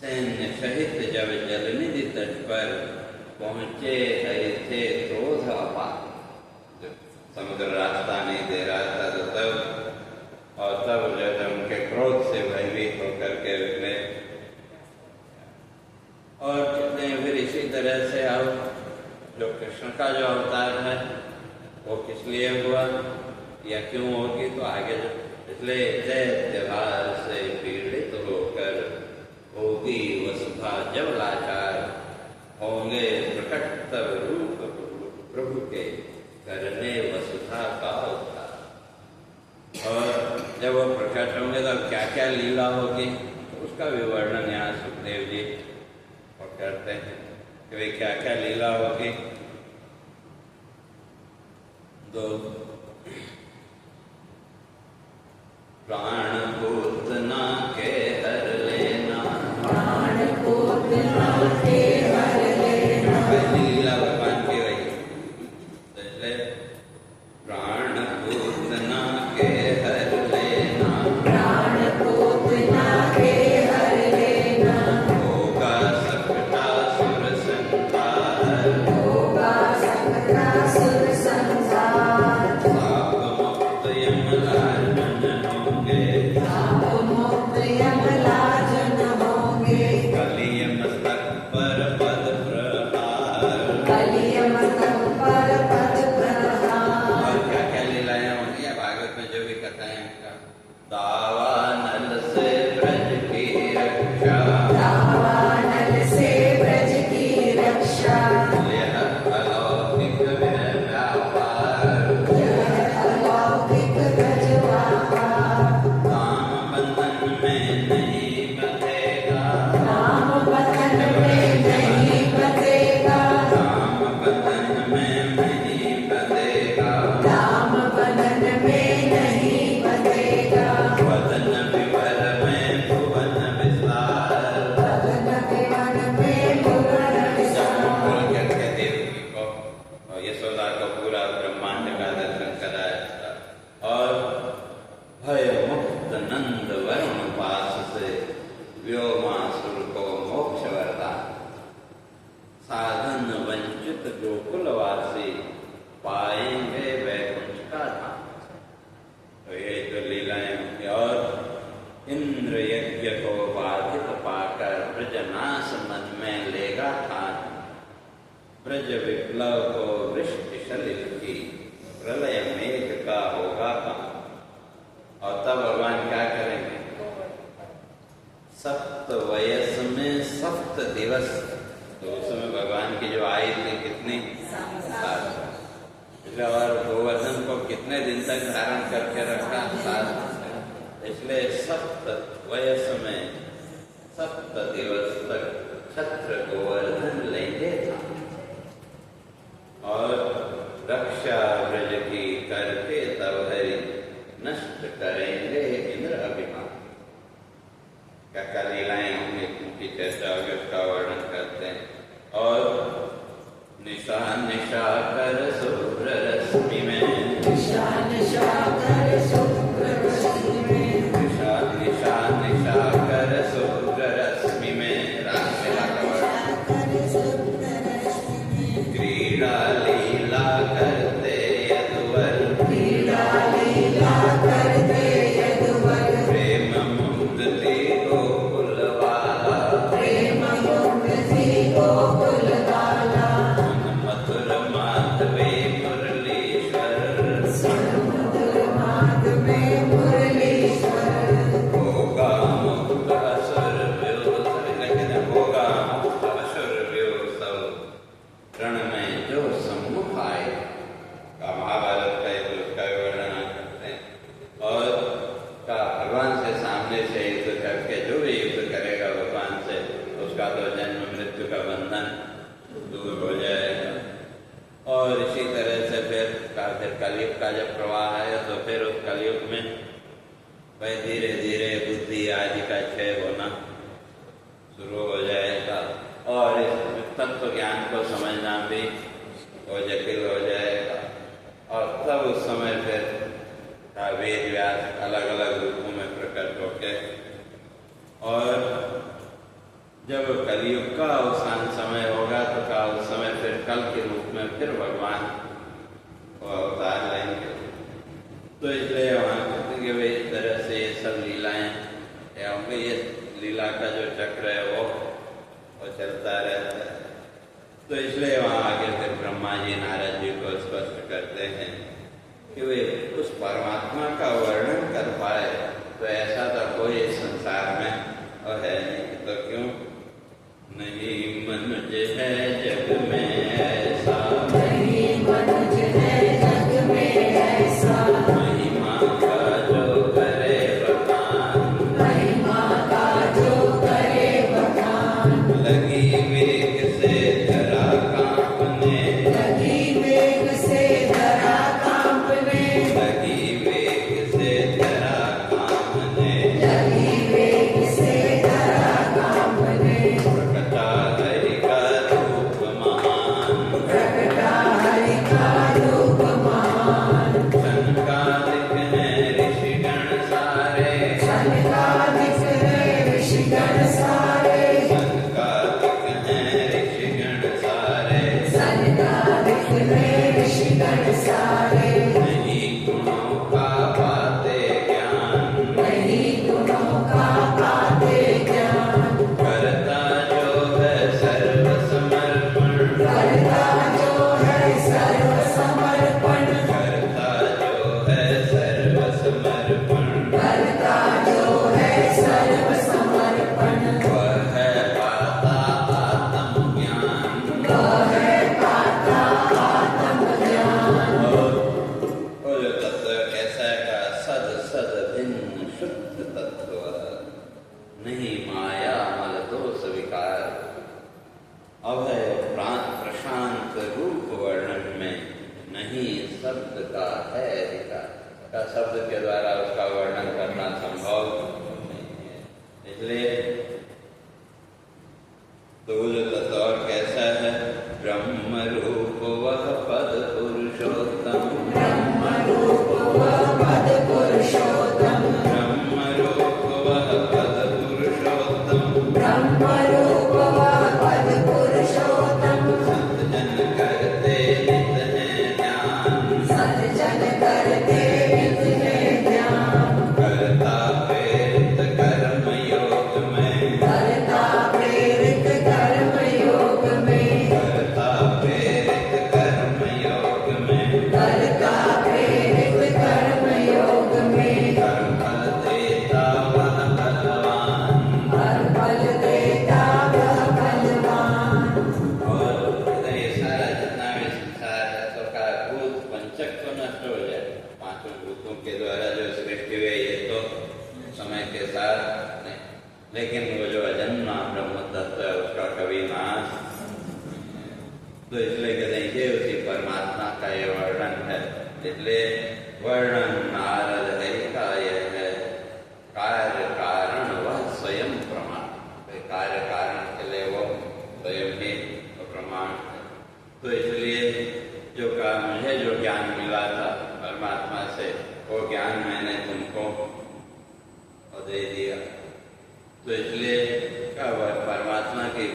सैन्य सहित जब जलनिधि तट पर पहुंचे थे क्रोध अपार। समुद्र रास्ता नहीं दे रहा था तो तब, और तब जब उनके क्रोध से भयभीत होकर के निकले। और कहते हैं फिर इसी तरह से अब जो कृष्ण का जो अवतार है वो किस लिए हुआ या क्यों होगी, तो आगे जो इसलिए दैत्यभार से पीड़ित होकर होगी वसुधा जब लाचार, होंगे प्रकट तब रूप प्रभु के करने वसुधा का उद्धार। और जब वो प्रकट होंगे तो क्या क्या लीला होगी उसका भी वर्णन यहाँ सुखदेव जी करते हैं कि वे क्या क्या लीला होगी। दो प्राण पूतना के हर लेना, प्राण पूतना के हर लेना, पहली लीला भगवान की वही। तो इसलिए प्राण पूतना के हर लेना, प्राण पूतना के हर लेना, होगा सकटा सुर संहार, होगा सकता सुर संसार, साप मुक्त यमलार्जन होंगे, साप मुक्त यमलार्जन होंगे, कलिय मस्तक पर पद प्रहार। कलिय मस्तक पर पद प्रहार। और क्या क्या लीलाएं होंगी या भागवत में जो भी कथाएं उनका दावानल से ब्रज की रक्षा, दावानल से ब्रज की रक्षा, यह अलौकिक व्यापार, यह अलौकिक गजवाहा, काम बंधन में नहीं बंधेगा, राम बंधन में नहीं बंधेगा, काम बंधन में नहीं बंधेगा, राम बंधन में नहीं बंधेगा, वदन विवर में भुवन विस्तार। बदन विवन में भुवन विशाल। बोल करके देवकी को और यशोदा को पूरा ब्रह्मांड का दर्शन कराया था। और भय मुक्त नंद वरुण पास से व्योमासुर को मोक्ष वरदान, साधन वंचित गोकुलवासी पाएंगे वैकुंठ का धाम। तो ये जो लीलाएं होंगी। और इंद्र यज्ञ को बाधित पाकर ब्रजनाश मन में लेगा ठान, ब्रज विप्लव को वृष्टि सलिल की प्रलय मेघ का होगा काम। और तब भगवान क्या करेंगे? सप्त वयस में सप्त दिवस, तो उस समय भगवान की जो आयु थी कितनी? 7 वर्ष। इसलिए और गोवर्धन को कितने दिन तक धारण करके रखा? 7 वर्ष। इसलिए 7 वयस में 7 दिवस तक छत्र गोवर्धन लेंगे था और रक्षा ब्रज की करके तब हरि नष्ट करेंगे इंद्र अभिमान। क्या लीलाएं होंगी, उनकी चर्चा होगी, उसका वर्णन करते हैं। और निशा निशा कर शुभ्र रश्मि में, निशा निशा कर शुभ्र रश्मि में, निशा निशा निशा कर शुभ्र रश्मि में, रासलीला का वर्णन। क्रीड़ा लीला करते यदुवर, क्रीड़ा लीला करते यदुवर, प्रेम मुक्त थी गोकुल वाला, प्रेम मुक्त थी गोकुल वाला, मधुर माधवे मुरलीश्वर, मधुर माधवे मुरलीश्वर, होगा मुक्त असुर व्योत्सव, लेकिन होगा मुक्त असुर व्योत्सव रण में जो सम्मुख आए का महाभारत का एक उसका वर्णन करते हैं। और का भगवान से सामने से युद्ध करके जो भी युद्ध करेगा भगवान से उसका तो जन्म मृत्यु का बंधन दूर हो जाएगा। और इसी तरह से फिर कलयुग का जब प्रवाह है तो फिर उस कलयुग में वह धीरे धीरे बुद्धि आदि का क्षय होना शुरू हो जाएगा और इस तत्व ज्ञान को समझना भी वो जटिल हो जाएगा। और तब उस समय फिर वेद व्यास अलग अलग रूपों में प्रकट होके, और जब कलयुग का अवसान समय होगा तो का उस समय फिर कल के रूप में फिर भगवान को अवतार लेंगे। तो इसलिए वहाँ कहते हैं कि वे इस तरह से ये सब लीलाएं या उनके ये लीला का जो चक्र है वो चलता रहता है। तो इसलिए वहाँ आगे फिर ब्रह्मा जी नारद जी को स्पष्ट करते हैं कि वे उस परमात्मा का वर्णन कर पाए तो ऐसा तो कोई इस संसार में और है नहीं। तो क्यों नहीं मनुज है जग में ऐसा, नहीं मनुज है जग में ऐसा, महिमा का जो करे बखान, महिमा का जो करे बखान, लगी मेघ से धरा कांपने, लगी वेग से धरा कांपने, लगी मेघ से धरा कांपने, लगी वेग से धरा कांपने, प्रकटा हरि का रूप महान, प्रकटा हरि का रूप महान, सनकादिक हैं ऋषिगण सारे, सनकादिक है ऋषिगण सारे, सनकादिक हैं ऋषिगण सारे, सनकादिक है ऋषिगण सारे, नहीं गुणों का पाते ज्ञान, नहीं गुणों का पाते ज्ञान, करता जो है सर्व समर्पण, करता जो है सर्व समर्पण, करता जो है सर्व समर्पण, करता जो है सर्व समर्पण, वह है पाता आत्म ज्ञान। वह है पाता आत्म ज्ञान, वो जो तत्व कैसा है का सद सद भिन्न शुद्ध तत्व, नहीं माया मल दोष विकार, अभय प्रशांत रूप वर्णन में नहीं शब्द का है अधिकार, का शब्द के द्वारा उसका वर्णन करना संभव नहीं है। इसलिए तो वो जो तत्व और कैसा है, ब्रह्म रूप वह पद पुरुषोत्तम, ब्रह्म रूप वह पद पुरुषोत्तम, ब्रह्म रूप वह पद पुरुषोत्तम, ब्रह्म रूप वह पद पुरुषोत्तम, सज्जन करते नित है ध्यान, सज्जन करते नित है ध्यान, करता प्रेरित कर्म योग में, करता प्रेरित कर्म लेकिन वो जो अजन्मा ब्रह्म तत्व है उसका कभी नाश, तो इसलिए कहते हैं ये उसी परमात्मा का ये वर्णन है। इसलिए वर्णन नारद है का यह है, कार्य कारण वह स्वयं प्रमाण, कार्य कारण के लिए वो स्वयं ही प्रमाण है। तो इसलिए जो मुझे जो ज्ञान मिला था परमात्मा से, वो ज्ञान मैंने तुमको दे दिया। तो इसलिए क्या परमात्मा की